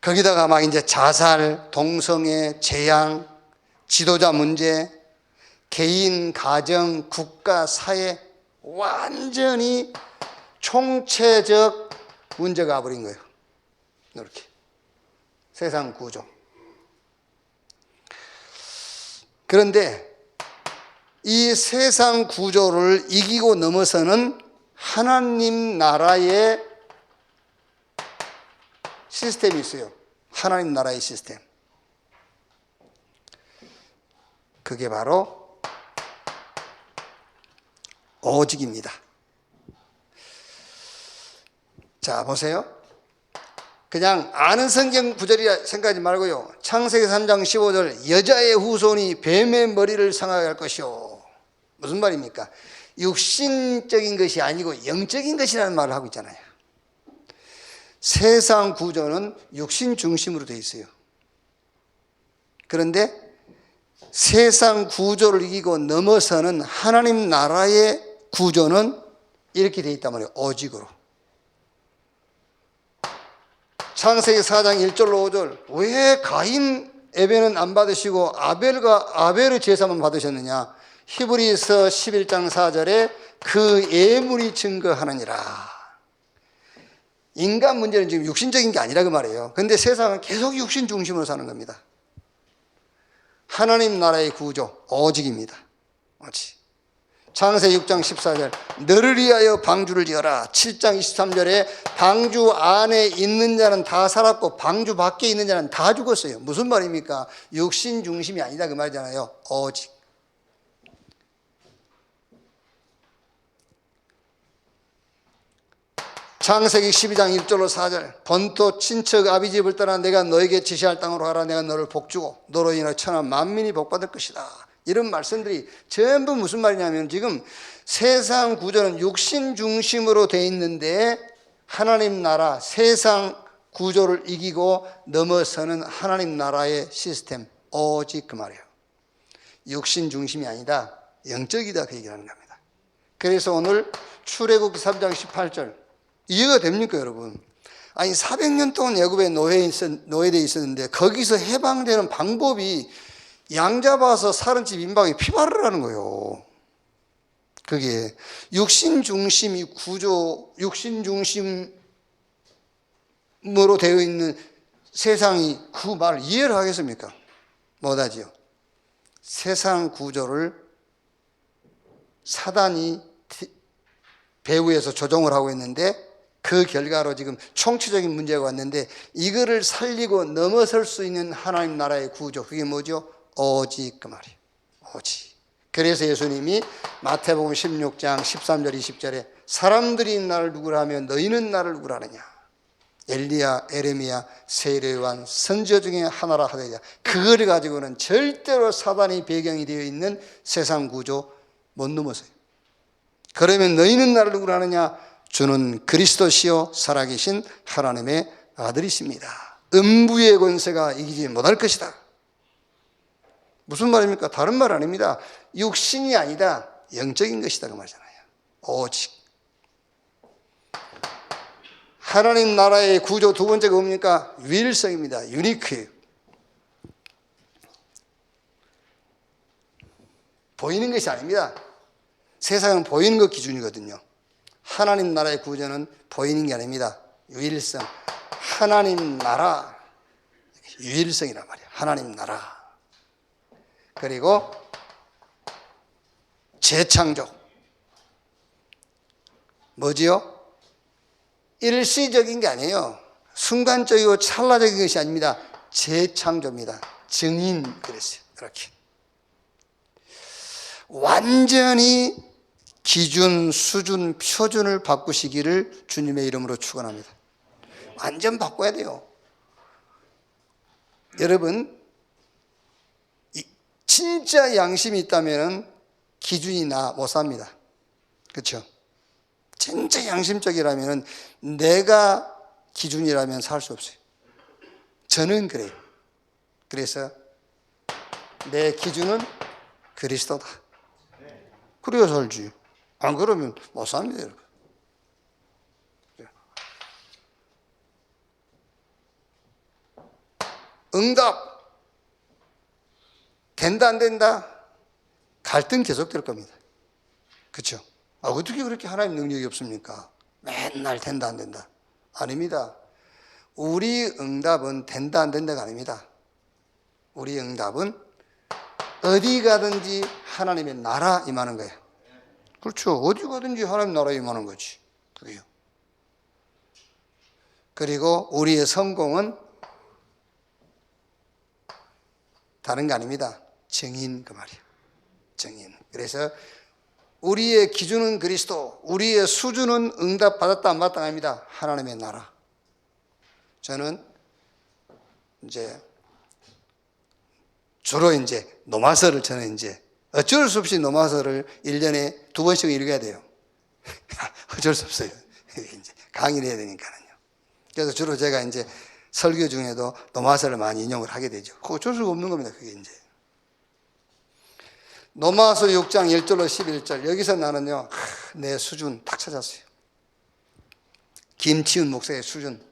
A: 거기다가 막 이제 자살, 동성애, 재앙, 지도자 문제, 개인, 가정, 국가, 사회 완전히 총체적 문제가 와버린 거예요. 이렇게 세상 구조. 그런데 이 세상 구조를 이기고 넘어서는 하나님 나라의 시스템이 있어요. 하나님 나라의 시스템. 그게 바로 오직입니다. 자, 보세요. 그냥 아는 성경 구절이라 생각하지 말고요. 창세기 3장 15절 여자의 후손이 뱀의 머리를 상하게 할 것이요. 무슨 말입니까? 육신적인 것이 아니고 영적인 것이라는 말을 하고 있잖아요. 세상 구조는 육신 중심으로 되어 있어요. 그런데 세상 구조를 이기고 넘어서는 하나님 나라의 구조는 이렇게 되어 있단 말이에요. 오직으로. 창세기 4장 1절로 5절 왜 가인 에벤은 안 받으시고 아벨의 제사만 받으셨느냐? 히브리서 11장 4절에 그 예물이 증거하느니라. 인간 문제는 지금 육신적인 게 아니라 그 말이에요. 그런데 세상은 계속 육신 중심으로 사는 겁니다. 하나님 나라의 구조 오직입니다. 오직. 창세기 6장 14절 너를 위하여 방주를 지어라. 7장 23절에 방주 안에 있는 자는 다 살았고 방주 밖에 있는 자는 다 죽었어요. 무슨 말입니까? 육신 중심이 아니다 그 말이잖아요. 오직. 창세기 12장 1절로 4절 본토 친척 아비집을 떠나 내가 너에게 지시할 땅으로 가라. 내가 너를 복주고 너로 인하여 천하 만민이 복받을 것이다. 이런 말씀들이 전부 무슨 말이냐면 지금 세상 구조는 육신 중심으로 돼 있는데 하나님 나라 세상 구조를 이기고 넘어서는 하나님 나라의 시스템 오직 그 말이에요. 육신 중심이 아니다 영적이다 그 얘기를 하는 겁니다. 그래서 오늘 출애굽기 3장 18절 이해가 됩니까 여러분? 아니 400년 동안 애굽에 노예되어 있었는데 거기서 해방되는 방법이 양 잡아서 사는 집 임박에 피바를 하는 거예요. 그게 육신 중심이 구조, 육신 중심으로 되어 있는 세상이 그 말을 이해를 하겠습니까? 못하지요. 세상 구조를 사단이 배후에서 조종을 하고 있는데 그 결과로 지금 총체적인 문제가 왔는데 이거를 살리고 넘어설 수 있는 하나님 나라의 구조 그게 뭐죠? 오직 그 말이에요. 오직. 그래서 예수님이 마태복음 16장 13절 20절에 사람들이 나를 누구라 하면 너희는 나를 누구라 하느냐? 엘리야, 에레미야, 세례요한 선지자 중에 하나라 하더냐. 그거를 가지고는 절대로 사단이 배경이 되어 있는 세상 구조 못 넘어서요. 그러면 너희는 나를 누구라 하느냐? 주는 그리스도시요 살아계신 하나님의 아들이십니다. 음부의 권세가 이기지 못할 것이다. 무슨 말입니까? 다른 말 아닙니다. 육신이 아니다. 영적인 것이다 그 말이잖아요. 오직 하나님 나라의 구조 두 번째가 뭡니까? 유일성입니다. 유니크예요. 보이는 것이 아닙니다. 세상은 보이는 것 기준이거든요. 하나님 나라의 구조는 보이는 게 아닙니다. 유일성. 하나님 나라. 유일성이란 말이에요. 하나님 나라. 그리고 재창조. 뭐지요? 일시적인 게 아니에요. 순간적이고 찰나적인 것이 아닙니다. 재창조입니다. 증인 그랬어요. 그렇게. 완전히 기준, 수준, 표준을 바꾸시기를 주님의 이름으로 축원합니다. 완전 바꿔야 돼요. 여러분, 진짜 양심이 있다면 기준이 나 못 삽니다. 그렇죠? 진짜 양심적이라면 내가 기준이라면 살 수 없어요. 저는 그래요. 그래서 내 기준은 그리스도다. 그래야 살지. 안 그러면 못 삽니다, 여러분. 응답. 된다, 안 된다? 갈등 계속될 겁니다. 그렇죠? 어떻게 그렇게 하나님 능력이 없습니까? 맨날 된다, 안 된다. 아닙니다. 우리 응답은 된다, 안 된다가 아닙니다. 우리 응답은 어디 가든지 하나님의 나라 임하는 거예요. 그렇죠. 어디 가든지 하나님 나라 임하는 거지. 그게요. 그리고 우리의 성공은 다른 거 아닙니다. 증인 그 말이에요. 증인. 그래서 우리의 기준은 그리스도, 우리의 수준은 응답 받았다 안 받았다 아닙니다. 하나님의 나라. 저는 이제 주로 이제 노마서를 저는 이제 어쩔 수 없이 노마서를 1년에 2번씩 읽어야 돼요. 어쩔 수 없어요. 이제 강의를 해야 되니까요. 그래서 주로 제가 이제 설교 중에도 노마서를 많이 인용을 하게 되죠. 어쩔 수가 없는 겁니다. 그게 이제. 노마서 6장 1절로 11절. 여기서 나는요, 내 수준 딱 찾았어요. 김치훈 목사의 수준.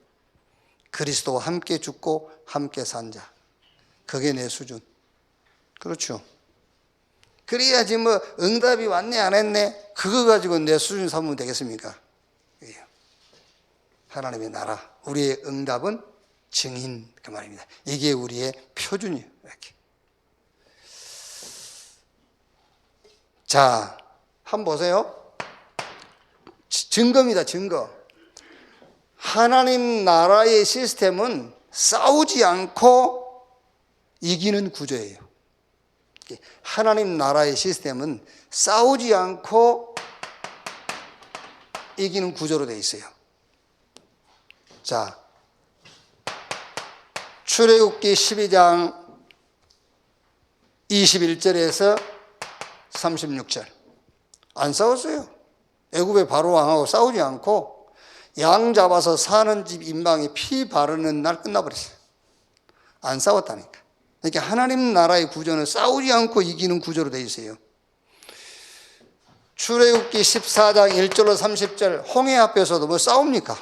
A: 그리스도와 함께 죽고 함께 산 자. 그게 내 수준. 그렇죠. 그래야지 뭐 응답이 왔네 안 했네 그거 가지고 내 수준 삼으면 되겠습니까? 하나님의 나라. 우리의 응답은 증인 그 말입니다. 이게 우리의 표준이에요. 이렇게. 자, 한번 보세요. 증거입니다. 증거. 하나님 나라의 시스템은 싸우지 않고 이기는 구조예요. 하나님 나라의 시스템은 싸우지 않고 이기는 구조로 되어 있어요. 자, 출애굽기 12장 21절에서 36절. 안 싸웠어요. 애굽의 바로 왕하고 싸우지 않고 양 잡아서 사는 집 인방에 피 바르는 날 끝나버렸어요. 안 싸웠다니까. 그러니까 하나님 나라의 구조는 싸우지 않고 이기는 구조로 되어 있어요. 출애굽기 14장 1절로 30절 홍해 앞에서도 뭐 싸웁니까?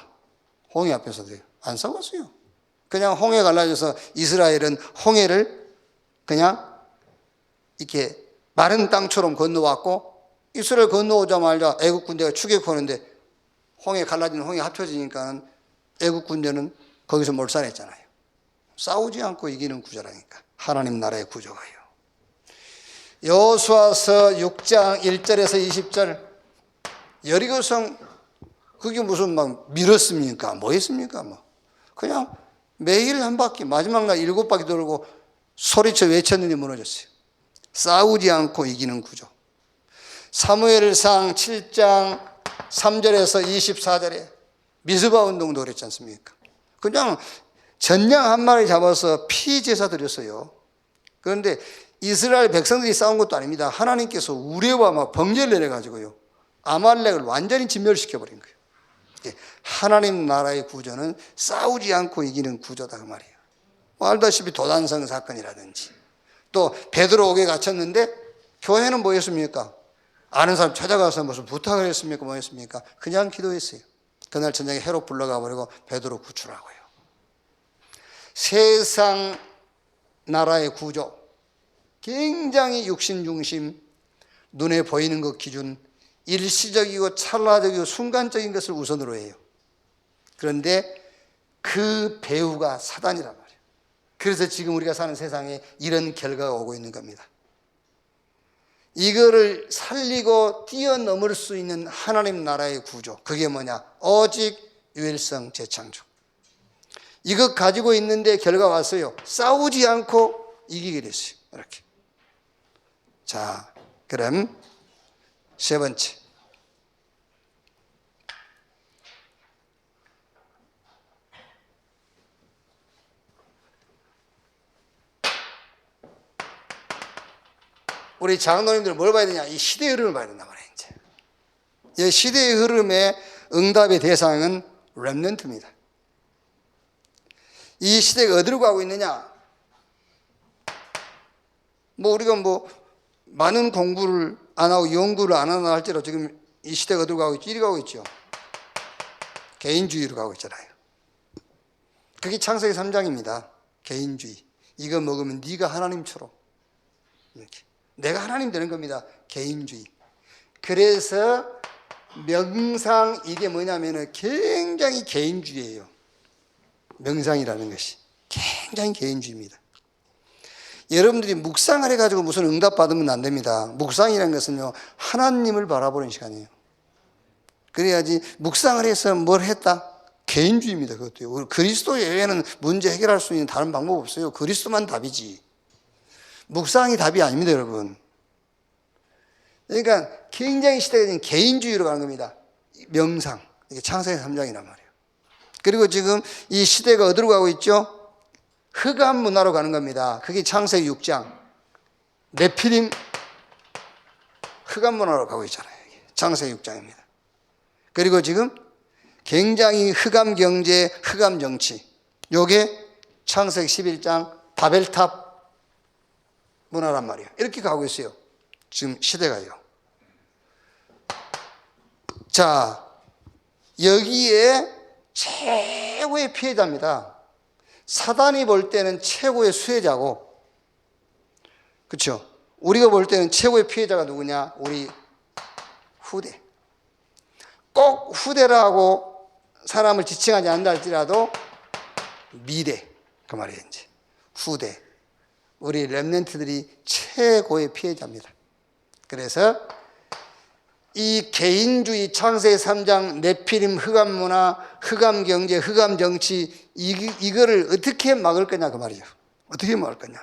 A: 홍해 앞에서도요. 안 싸웠어요. 그냥 홍해 갈라져서 이스라엘은 홍해를 그냥 이렇게 마른 땅처럼 건너왔고 이스라엘 건너오자마자 애국 군대가 추격하는데 홍해 갈라지는 홍해 합쳐지니까 애국 군대는 거기서 몰살했잖아요. 싸우지 않고 이기는 구조라니까. 하나님 나라의 구조가요. 여호수아서 6장 1절에서 20절. 여리고성 그게 무슨 막 밀었습니까? 뭐 했습니까? 뭐 그냥 매일 한 바퀴 마지막 날 7바퀴 돌고 소리쳐 외쳤는데 무너졌어요. 싸우지 않고 이기는 구조. 사무엘상 7장 3절에서 24절에 미스바 운동도 그랬지 않습니까? 그냥 전양 한 마리 잡아서 피제사 드렸어요. 그런데 이스라엘 백성들이 싸운 것도 아닙니다. 하나님께서 우레와 막 번개를 내려가지고요. 아말렉을 완전히 진멸시켜버린 거예요. 하나님 나라의 구조는 싸우지 않고 이기는 구조다 그 말이에요. 뭐 알다시피 도단성 사건이라든지 또 베드로 옥에 갇혔는데 교회는 뭐였습니까? 아는 사람 찾아가서 무슨 부탁을 했습니까? 뭐였습니까? 그냥 기도했어요. 그날 저녁에 헤롯 불러가 버리고 베드로 구출하고요. 세상 나라의 구조, 굉장히 육신 중심, 눈에 보이는 것 기준, 일시적이고 찰나적이고 순간적인 것을 우선으로 해요. 그런데 그 배후가 사단이란 말이에요. 그래서 지금 우리가 사는 세상에 이런 결과가 오고 있는 겁니다. 이거를 살리고 뛰어넘을 수 있는 하나님 나라의 구조, 그게 뭐냐? 오직 유일성 재창조. 이것 가지고 있는데 결과 왔어요. 싸우지 않고 이기게 됐어요. 이렇게. 자, 그럼 세 번째. 우리 장로님들 뭘 봐야 되냐? 이 시대의 흐름을 봐야 된단 말이에요. 이제. 이 시대의 흐름의 응답의 대상은 렘넌트입니다. 이 시대가 어디로 가고 있느냐? 우리가 많은 공부를 안 하고 연구를 안 하나 할지라도 지금 이 시대가 어디로 가고 있죠? 이리 가고 있죠. 개인주의로 가고 있잖아요. 그게 창세기 3장입니다. 개인주의. 이거 먹으면 네가 하나님처럼 이렇게. 내가 하나님 되는 겁니다. 개인주의. 그래서 명상, 이게 뭐냐면은 굉장히 개인주의예요. 명상이라는 것이 굉장히 개인주의입니다. 여러분들이 묵상을 해가지고 무슨 응답 받으면 안 됩니다. 묵상이라는 것은요, 하나님을 바라보는 시간이에요. 그래야지. 묵상을 해서 뭘 했다? 개인주의입니다. 그것도요. 그리스도 외에는 문제 해결할 수 있는 다른 방법 없어요. 그리스도만 답이지. 묵상이 답이 아닙니다, 여러분. 그러니까 굉장히 시대가 개인주의로 가는 겁니다. 명상. 이게 창세기 3장이란 말이에요. 그리고 지금 이 시대가 어디로 가고 있죠? 흑암 문화로 가는 겁니다. 그게 창세기 6장. 네피림 흑암 문화로 가고 있잖아요. 창세기 6장입니다. 그리고 지금 굉장히 흑암 경제, 흑암 정치. 요게 창세기 11장 바벨탑 문화란 말이에요. 이렇게 가고 있어요. 지금 시대가요. 자, 여기에 최고의 피해자입니다. 사단이 볼 때는 최고의 수혜자고, 그렇죠? 우리가 볼 때는 최고의 피해자가 누구냐? 우리 후대. 꼭 후대라고 사람을 지칭하지 않는다 할지라도 미래, 그 말이에요. 이제 후대. 우리 렘넌트들이 최고의 피해자입니다. 그래서 이 개인주의 창세기 3장 네피림 흑암 문화, 흑암 경제, 흑암 정치, 이거를 어떻게 막을 거냐 그 말이죠. 어떻게 막을 거냐.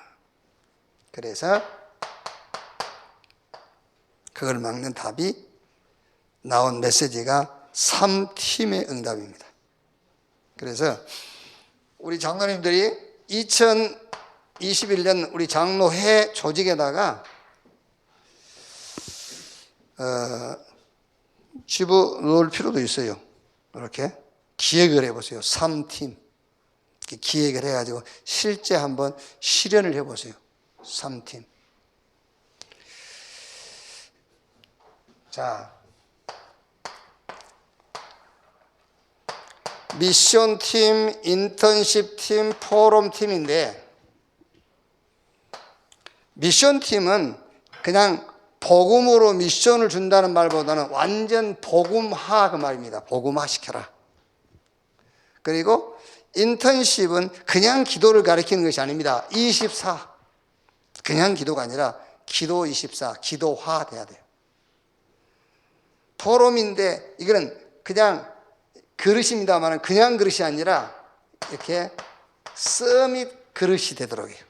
A: 그래서 그걸 막는 답이 나온 메시지가 3팀의 응답입니다. 그래서 우리 장로님들이 2021년 우리 장로회 조직에다가 집어넣을 필요도 있어요. 이렇게 기획을 해보세요. 3팀 기획을 해가지고 실제 한번 실현을 해보세요. 3팀. 자, 미션팀, 인턴십팀, 포럼팀인데, 미션팀은 그냥 복음으로 미션을 준다는 말보다는 완전 복음화 그 말입니다. 복음화 시켜라. 그리고 인턴십은 그냥 기도를 가리키는 것이 아닙니다. 24. 그냥 기도가 아니라 기도 24, 기도화 돼야 돼요. 포럼인데 이거는 그냥 그릇입니다만 그냥 그릇이 아니라 이렇게 서밋 그릇이 되도록 해요.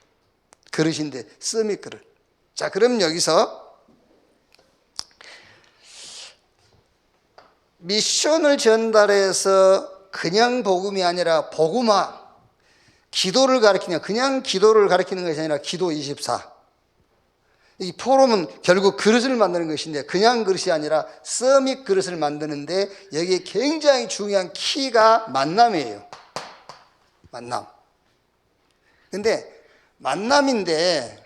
A: 그릇인데 서밋 그릇. 자, 그럼 여기서 미션을 전달해서 그냥 복음이 아니라 복음화, 기도를 가리키냐, 그냥 기도를 가리키는 것이 아니라 기도 24. 이 포럼은 결국 그릇을 만드는 것인데 그냥 그릇이 아니라 서밋 그릇을 만드는데 여기에 굉장히 중요한 키가 만남이에요. 만남. 근데 만남인데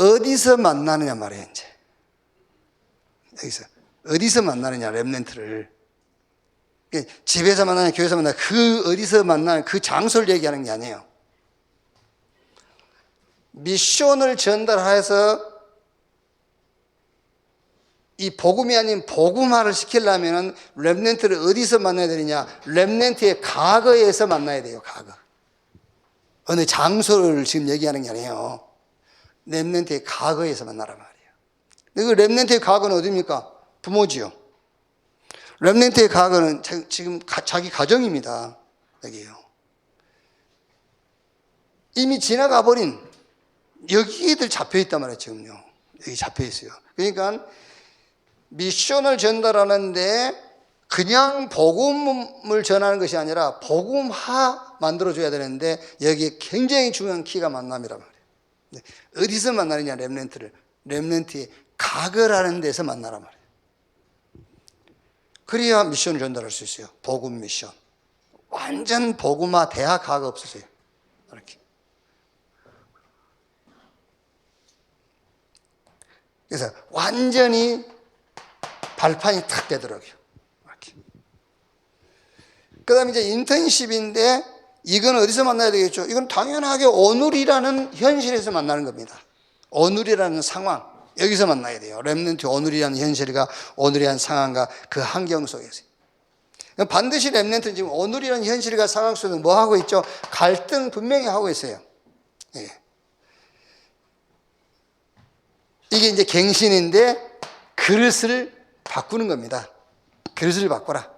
A: 어디서 만나느냐 말이에요. 이제 여기서 어디서 만나느냐, 렘넌트를. 집에서 만나냐, 교회에서 만나냐, 그 어디서 만나냐, 그 장소를 얘기하는 게 아니에요. 미션을 전달해서 이 복음이 아닌 복음화를 시키려면 렘넌트를 어디서 만나야 되느냐? 렘넌트의 과거에서 만나야 돼요. 과거. 어느 장소를 지금 얘기하는 게 아니에요. 렘넌트의 과거에서 만나란 말이에요. 그 렘넌트의 과거는 어디입니까? 부모지요. 렘넌트의 과거는 지금 자기 가정입니다. 여기에요. 이미 지나가 버린 여기들 잡혀 있단 말이에요. 지금요. 여기 잡혀 있어요. 그러니까 미션을 전달하는데 그냥 복음을 전하는 것이 아니라 복음화 만들어줘야 되는데 여기에 굉장히 중요한 키가 만남이란 말이에요. 어디서 만나느냐, 렘넌트를. 렘넌트의 과거라는 데서 만나란 말이에요. 그래야 미션을 전달할 수 있어요. 복음 미션. 완전 복음화 대학 과거 없으세요. 이렇게. 그래서 완전히 발판이 탁 되더라고요. 이렇게. 그 다음에 이제 인턴십인데 이건 어디서 만나야 되겠죠? 이건 당연하게 오늘이라는 현실에서 만나는 겁니다. 오늘이라는 상황. 여기서 만나야 돼요. 렘넌트 오늘이라는 현실과 오늘이라는 상황과 그 환경 속에서. 반드시 렘넌트는 지금 오늘이라는 현실과 상황 속에서 뭐 하고 있죠? 갈등 분명히 하고 있어요. 예. 이게 이제 갱신인데 그릇을 바꾸는 겁니다. 그릇을 바꿔라.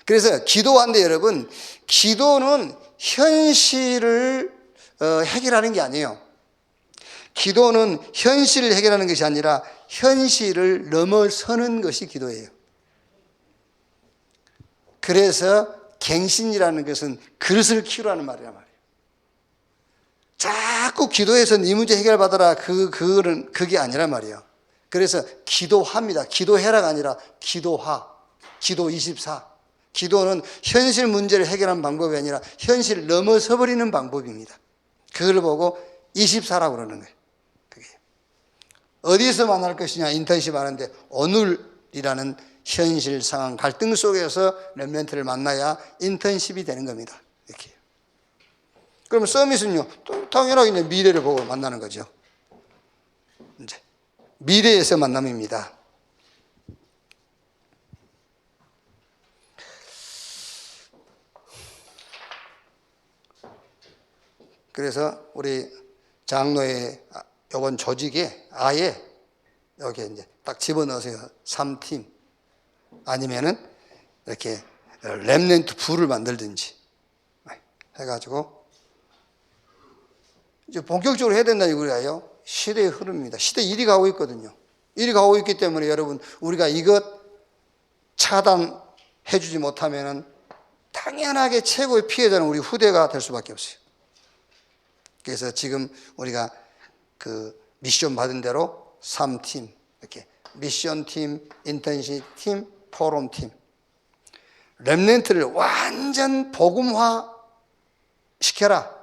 A: 그래서 기도하는데 여러분, 기도는 현실을 해결하는 게 아니에요. 기도는 현실을 해결하는 것이 아니라 현실을 넘어서는 것이 기도예요. 그래서 갱신이라는 것은 그릇을 키우라는 말이란 말이에요. 자꾸 기도해서 네 문제 해결받아라. 그게 아니란 말이에요. 그래서 기도합니다. 기도해라가 아니라 기도하. 기도 24. 기도는 현실 문제를 해결하는 방법이 아니라 현실을 넘어서 버리는 방법입니다. 그걸 보고 24라고 그러는 거예요. 그게. 어디서 만날 것이냐, 인턴십 하는데 오늘이라는 현실 상황 갈등 속에서 렘넌트를 만나야 인턴십이 되는 겁니다. 이렇게. 그러면 서밋은요, 또 당연하게 이제 미래를 보고 만나는 거죠. 이제 미래에서 만남입니다. 그래서 우리 장로의 요번 조직에 아예 여기 이제 딱 집어넣으세요. 3팀. 아니면은 이렇게 렘넌트 부를 만들든지 해가지고 이제 본격적으로 해야 된다 이거예요. 시대의 흐름입니다. 시대 일이 가고 있거든요. 일이 가고 있기 때문에 여러분, 우리가 이것 차단해 주지 못하면은 당연하게 최고의 피해자는 우리 후대가 될 수밖에 없어요. 그래서 지금 우리가 그 미션 받은 대로 3팀, 이렇게 미션팀, 인턴십팀, 포럼팀, 렘넌트를 완전 복음화 시켜라.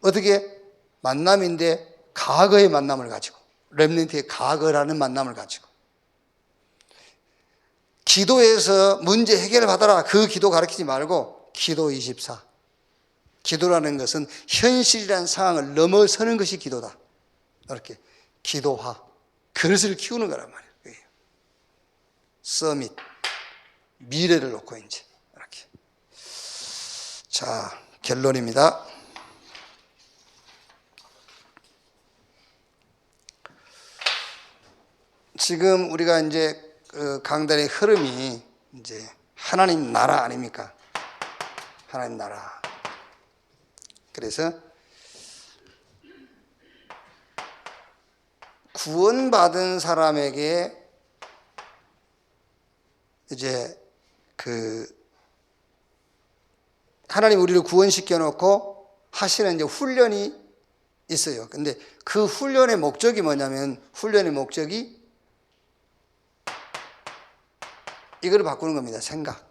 A: 어떻게? 만남인데 과거의 만남을 가지고, 렘넌트의 과거라는 만남을 가지고, 기도에서 문제 해결을 받아라. 그 기도 가르치지 말고 기도 24. 기도라는 것은 현실이라는 상황을 넘어서는 것이 기도다. 이렇게 기도화, 그릇을 키우는 거란 말이에요. 서밋, 미래를 놓고 이제 이렇게. 자, 결론입니다. 지금 우리가 이제 그 강단의 흐름이 이제 하나님 나라 아닙니까? 하나님 나라. 그래서 구원받은 사람에게 이제 그 하나님 우리를 구원시켜 놓고 하시는 이제 훈련이 있어요. 근데 그 훈련의 목적이 뭐냐면, 훈련의 목적이 이걸 바꾸는 겁니다. 생각.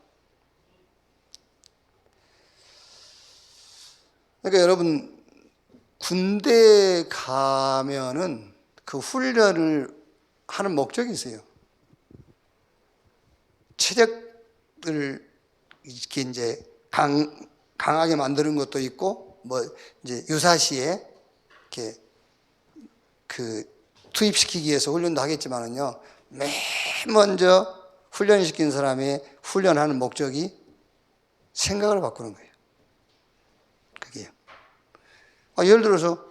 A: 그러니까 여러분, 군대 가면은 그 훈련을 하는 목적이 있어요. 체력을 이렇게 이제 강하게 만드는 것도 있고, 뭐 이제 유사시에 이렇게 그 투입시키기 위해서 훈련도 하겠지만은요, 맨 먼저 훈련시킨 사람의 훈련하는 목적이 생각을 바꾸는 거예요. 그게요. 예를 들어서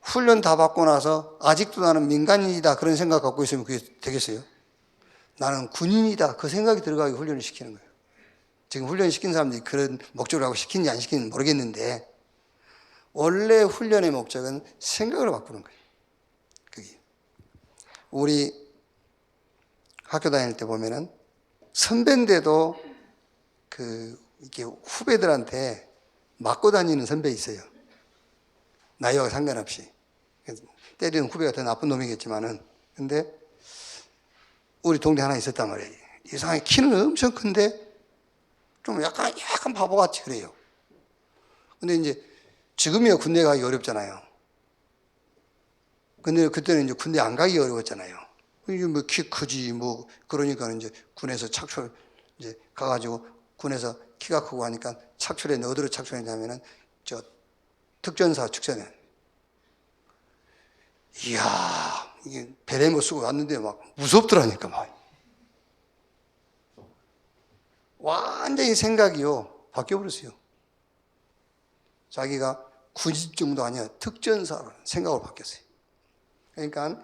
A: 훈련 다 받고 나서 아직도 나는 민간인이다 그런 생각 갖고 있으면 그게 되겠어요? 나는 군인이다 그 생각이 들어가게 훈련을 시키는 거예요. 지금 훈련시킨 사람들이 그런 목적을 하고 시키는지 안 시키는지 모르겠는데, 원래 훈련의 목적은 생각을 바꾸는 거예요. 그게. 우리 학교 다닐 때 보면은 선배인데도 이렇게 후배들한테 맞고 다니는 선배 있어요. 나이와 상관없이. 때리는 후배가 더 나쁜 놈이겠지만은. 근데 우리 동네 하나 있었단 말이에요. 이상하게 키는 엄청 큰데 좀 약간 바보같이 그래요. 근데 이제 지금이야 군대 가기 어렵잖아요. 근데 그때는 이제 군대 안 가기 어려웠잖아요. 이게 뭐 키 크지 뭐 그러니까 이제 군에서 착출 이제 가가지고 군에서 키가 크고 하니까 착출에 어디로 착출했냐면은 저 특전사 축전에. 이야 이게 베레모 쓰고 왔는데 막 무섭더라니까 막. 완전히 생각이요 바뀌어버렸어요. 자기가 군인 정도 아니야 특전사로 생각으로 바뀌었어요. 그러니까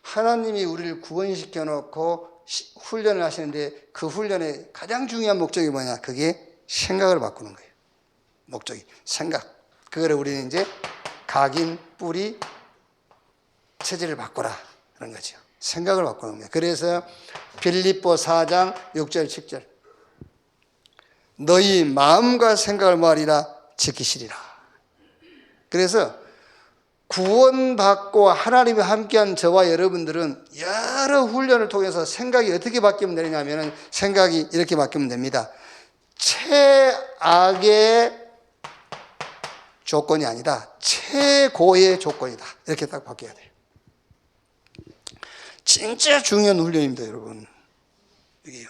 A: 하나님이 우리를 구원시켜 놓고 훈련을 하시는데 그 훈련의 가장 중요한 목적이 뭐냐? 그게 생각을 바꾸는 거예요. 목적이 생각. 그거를 우리는 이제 각인, 뿌리, 체질을 바꾸라 그런 거죠. 생각을 바꾸는 거예요. 그래서 빌립보 4장 6절 7절 너희 마음과 생각을 뭐하리라? 지키시리라. 그래서 구원받고 하나님과 함께한 저와 여러분들은 여러 훈련을 통해서 생각이 어떻게 바뀌면 되느냐면 생각이 이렇게 바뀌면 됩니다. 최악의 조건이 아니다. 최고의 조건이다. 이렇게 딱 바뀌어야 돼요. 진짜 중요한 훈련입니다, 여러분. 이게요.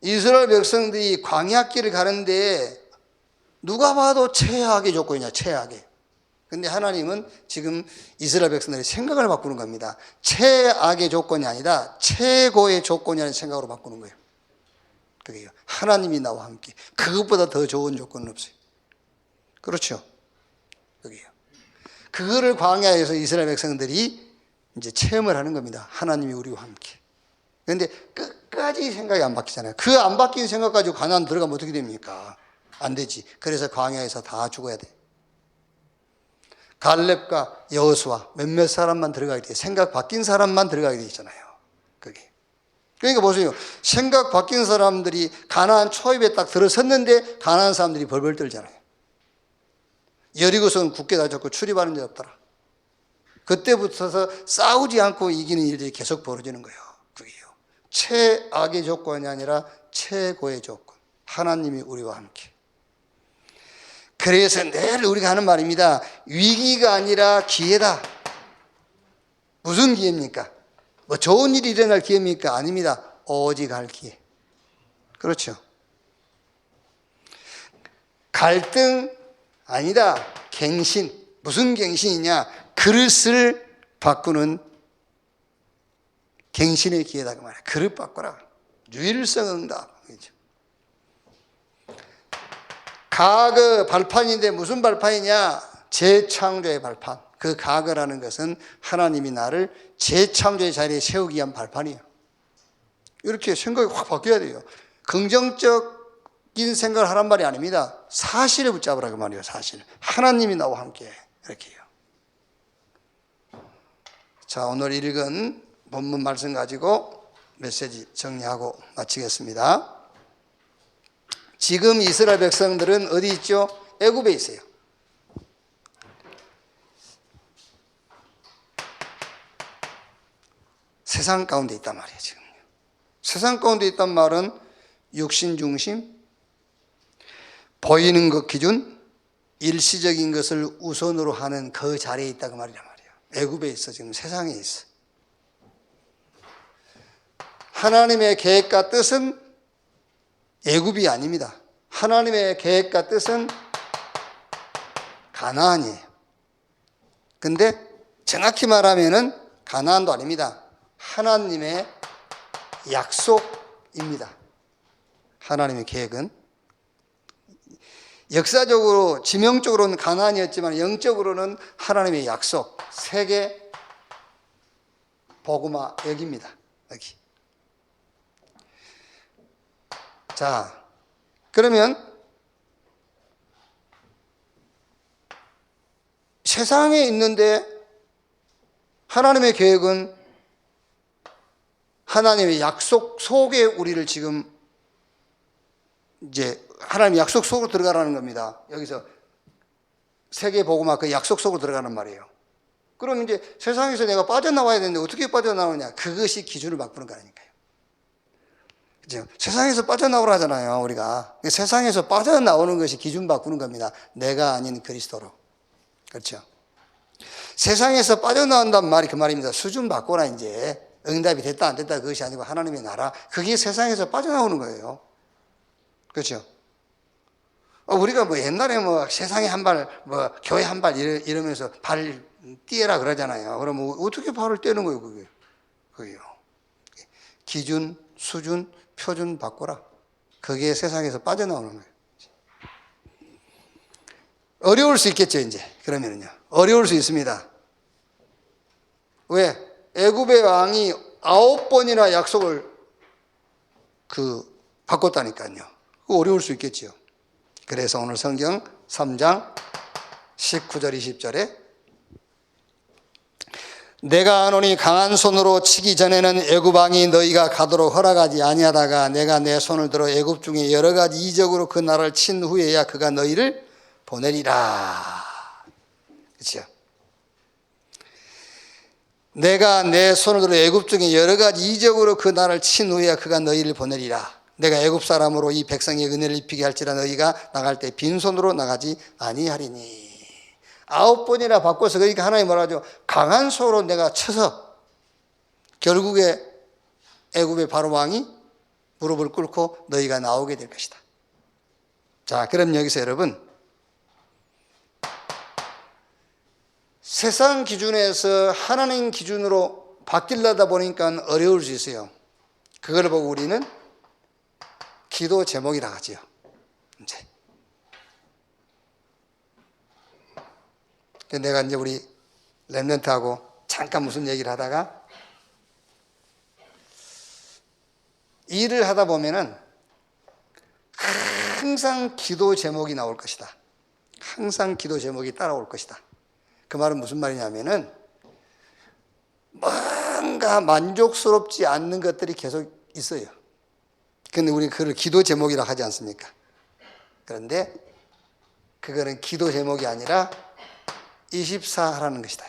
A: 이스라엘 백성들이 광야길을 가는데 누가 봐도 최악의 조건이냐, 최악의. 근데 하나님은 지금 이스라엘 백성들의 생각을 바꾸는 겁니다. 최악의 조건이 아니라 최고의 조건이라는 생각으로 바꾸는 거예요. 그게요. 하나님이 나와 함께. 그것보다 더 좋은 조건은 없어요. 그렇죠? 그게요. 그거를 광야에서 이스라엘 백성들이 이제 체험을 하는 겁니다. 하나님이 우리와 함께. 그런데 끝까지 생각이 안 바뀌잖아요. 그 안 바뀐 생각 가지고 가나안 들어가면 어떻게 됩니까? 안 되지. 그래서 광야에서 다 죽어야 돼. 갈렙과 여호수아 몇몇 사람만 들어가게 돼. 생각 바뀐 사람만 들어가게 돼 있잖아요. 그게. 그러니까 보세요. 생각 바뀐 사람들이 가나안 초입에 딱 들어섰는데 가나안 사람들이 벌벌 떨잖아요. 여리고성은 굳게 닫혔고 출입하는 데 없더라. 그때부터서 싸우지 않고 이기는 일들이 계속 벌어지는 거예요. 그게요. 최악의 조건이 아니라 최고의 조건. 하나님이 우리와 함께. 그래서 늘 우리가 하는 말입니다. 위기가 아니라 기회다. 무슨 기회입니까? 뭐 좋은 일이 일어날 기회입니까? 아닙니다. 오직 할 기회. 그렇죠. 갈등 아니다. 갱신. 무슨 갱신이냐? 그릇을 바꾸는 갱신의 기회다 그 말이야. 그릇 바꿔라. 유일성 응답. 그렇죠. 가거 발판인데 무슨 발판이냐? 재창조의 발판. 그 가거라는 것은 하나님이 나를 재창조의 자리에 세우기 위한 발판이에요. 이렇게 생각이 확 바뀌어야 돼요. 긍정적인 생각을 하란 말이 아닙니다. 사실에 붙잡으라 그 말이에요. 사실. 하나님이 나와 함께 이렇게 해요. 자, 오늘 읽은 본문 말씀 가지고 메시지 정리하고 마치겠습니다. 지금 이스라엘 백성들은 어디 있죠? 애굽에 있어요. 세상 가운데 있단 말이에요. 지금 세상 가운데 있단 말은 육신 중심, 보이는 것 기준, 일시적인 것을 우선으로 하는 그 자리에 있다고 말이란 말이에요. 애굽에 있어. 지금 세상에 있어. 하나님의 계획과 뜻은 애굽이 아닙니다. 하나님의 계획과 뜻은 가나안이에요. 근데 정확히 말하면은 가나안도 아닙니다. 하나님의 약속입니다. 하나님의 계획은 역사적으로 지명적으로는 가나안이었지만 영적으로는 하나님의 약속, 세계 복음화 여기입니다. 여기. 자, 그러면 세상에 있는데 하나님의 계획은 하나님의 약속 속에 우리를 지금 이제 하나님의 약속 속으로 들어가라는 겁니다. 여기서 세계 복음화 그 약속 속으로 들어가는 말이에요. 그럼 이제 세상에서 내가 빠져나와야 되는데 어떻게 빠져나오냐? 그것이 기준을 바꾸는 거라니까요. 그죠? 세상에서 빠져나오라 하잖아요, 우리가. 세상에서 빠져나오는 것이 기준 바꾸는 겁니다. 내가 아닌 그리스도로. 그렇죠? 세상에서 빠져나온다는 말이 그 말입니다. 수준 바꿔라, 이제. 응답이 됐다, 안 됐다, 그것이 아니고 하나님의 나라. 그게 세상에서 빠져나오는 거예요. 그렇죠? 우리가 뭐 옛날에 뭐 세상에 한 발, 뭐 교회 한 발 이러면서 발 띄어라 그러잖아요. 그러면 어떻게 발을 떼는 거예요, 그게? 그게요. 기준, 수준, 표준 바꿔라. 그게 세상에서 빠져나오는 거예요. 어려울 수 있겠죠, 이제. 그러면은요. 어려울 수 있습니다. 왜? 애굽의 왕이 9번이나 약속을 바꿨다니까요. 어려울 수 있겠죠. 그래서 오늘 성경 3장 19절 20절에 내가 하노니 강한 손으로 치기 전에는 애굽 왕이 너희가 가도록 허락하지 아니하다가 내가 내 손을 들어 애굽 중에 여러 가지 이적으로 그 나라를 친 후에야 그가 너희를 보내리라. 그렇죠? 내가 내 손을 들어 애굽 중에 여러 가지 이적으로 그 나라를 친 후에야 그가 너희를 보내리라. 내가 애굽 사람으로 이 백성의 은혜를 입히게 할지라 너희가 나갈 때 빈손으로 나가지 아니하리니. 9번이나 바꿔서 그러니까 하나님 뭐라 하죠? 강한 소로 내가 쳐서 결국에 애굽의 바로 왕이 무릎을 꿇고 너희가 나오게 될 것이다. 자, 그럼 여기서 여러분 세상 기준에서 하나님 기준으로 바뀌려다 보니까 어려울 수 있어요. 그걸 보고 우리는 기도 제목이라 하죠. 이제 내가 이제 우리 렘넌트하고 잠깐 무슨 얘기를 하다가 일을 하다 보면은 항상 기도 제목이 나올 것이다. 항상 기도 제목이 따라올 것이다. 그 말은 무슨 말이냐면은 뭔가 만족스럽지 않는 것들이 계속 있어요. 근데 우리 그걸 기도 제목이라 하지 않습니까? 그런데 그거는 기도 제목이 아니라 24 하라는 것이다.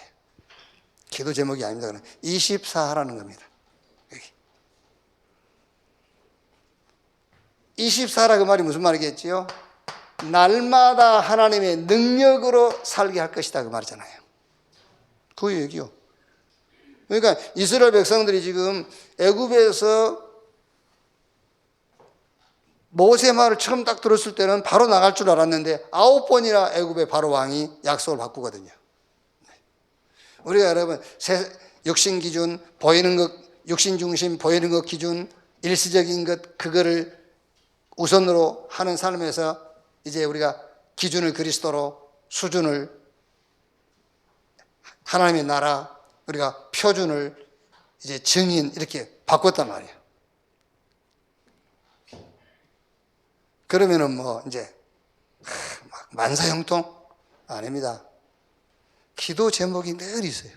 A: 기도 제목이 아닙니다. 그는 24 하라는 겁니다. 여기. 24라 그 말이 무슨 말이겠지요? 날마다 하나님의 능력으로 살게 할 것이다 그 말이잖아요. 그 얘기요. 그러니까 이스라엘 백성들이 지금 애굽에서 모세 말을 처음 딱 들었을 때는 바로 나갈 줄 알았는데 9번이나 애굽의 바로 왕이 약속을 바꾸거든요. 우리가 여러분 육신 기준, 보이는 것, 육신 중심, 보이는 것 기준, 일시적인 것 그거를 우선으로 하는 삶에서 이제 우리가 기준을 그리스도로, 수준을 하나님의 나라, 우리가 표준을 이제 증인 이렇게 바꿨단 말이에요. 그러면은 뭐 이제 막 만사형통 아닙니다. 기도 제목이 늘 있어요.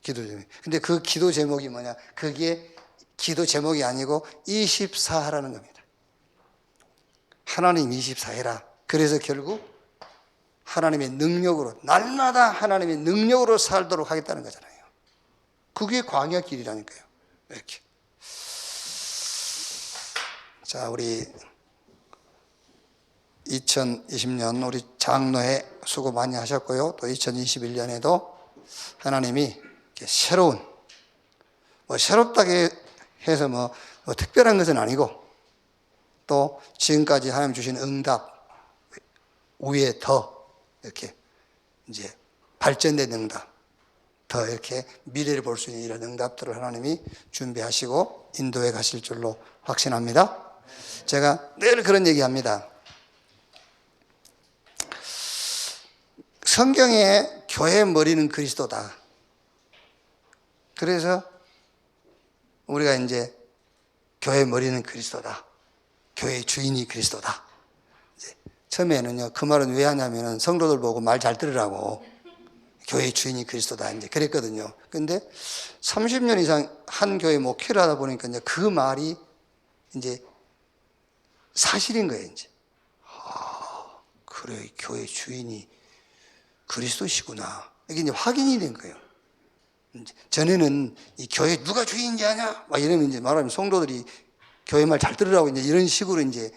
A: 기도 제목. 근데 그 기도 제목이 뭐냐? 그게 기도 제목이 아니고 24하라는 겁니다. 하나님 24해라. 그래서 결국 하나님의 능력으로 날마다 하나님의 능력으로 살도록 하겠다는 거잖아요. 그게 광야 길이라니까요. 이렇게. 자, 우리 2020년 우리 장로회 수고 많이 하셨고요. 또 2021년에도 하나님이 이렇게 새로운, 새롭다게 해서 특별한 것은 아니고, 또 지금까지 하나님 주신 응답 위에 더 이렇게 이제 발전된 응답, 더 이렇게 미래를 볼 수 있는 이런 응답들을 하나님이 준비하시고 인도해 가실 줄로 확신합니다. 제가 늘 그런 얘기합니다. 성경에 교회의 머리는 그리스도다. 그래서 우리가 이제 교회의 머리는 그리스도다. 교회의 주인이 그리스도다. 이제 처음에는요, 그 말은 왜 하냐면은 성도들 보고 말 잘 들으라고. 교회의 주인이 그리스도다. 이제 그랬거든요. 근데 30년 이상 한 교회 목회를 하다 보니까 이제 그 말이 이제 사실인 거예요, 이제. 그래, 교회 주인이 그리스도시구나. 이게 이제 확인이 된 거예요. 전에는 이 교회 누가 주인인지 아냐? 막 이러면 이제 말하면 성도들이 교회 말 잘 들으라고 이제 이런 식으로 이제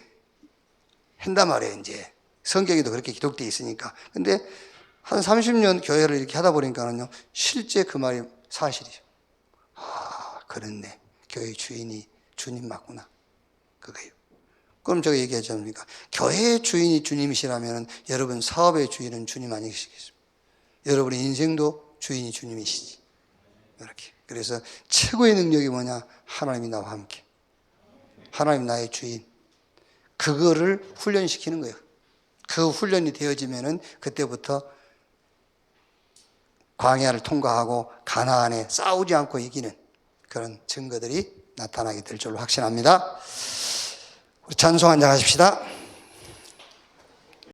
A: 한단 말이에요, 이제. 성경에도 그렇게 기록되어 있으니까. 근데 한 30년 교회를 이렇게 하다 보니까는요, 실제 그 말이 사실이죠. 그렇네. 교회 주인이 주님 맞구나. 그거예요. 그럼 제가 얘기하지 않습니까? 교회의 주인이 주님이시라면 여러분 사업의 주인은 주님 아니시겠습니까? 여러분의 인생도 주인이 주님이시지. 이렇게. 그래서 최고의 능력이 뭐냐? 하나님이 나와 함께. 하나님 나의 주인. 그거를 훈련시키는 거예요. 그 훈련이 되어지면은 그때부터 광야를 통과하고 가나안에 싸우지 않고 이기는 그런 증거들이 나타나게 될 줄로 확신합니다. 우리 찬송 한장 하십시다.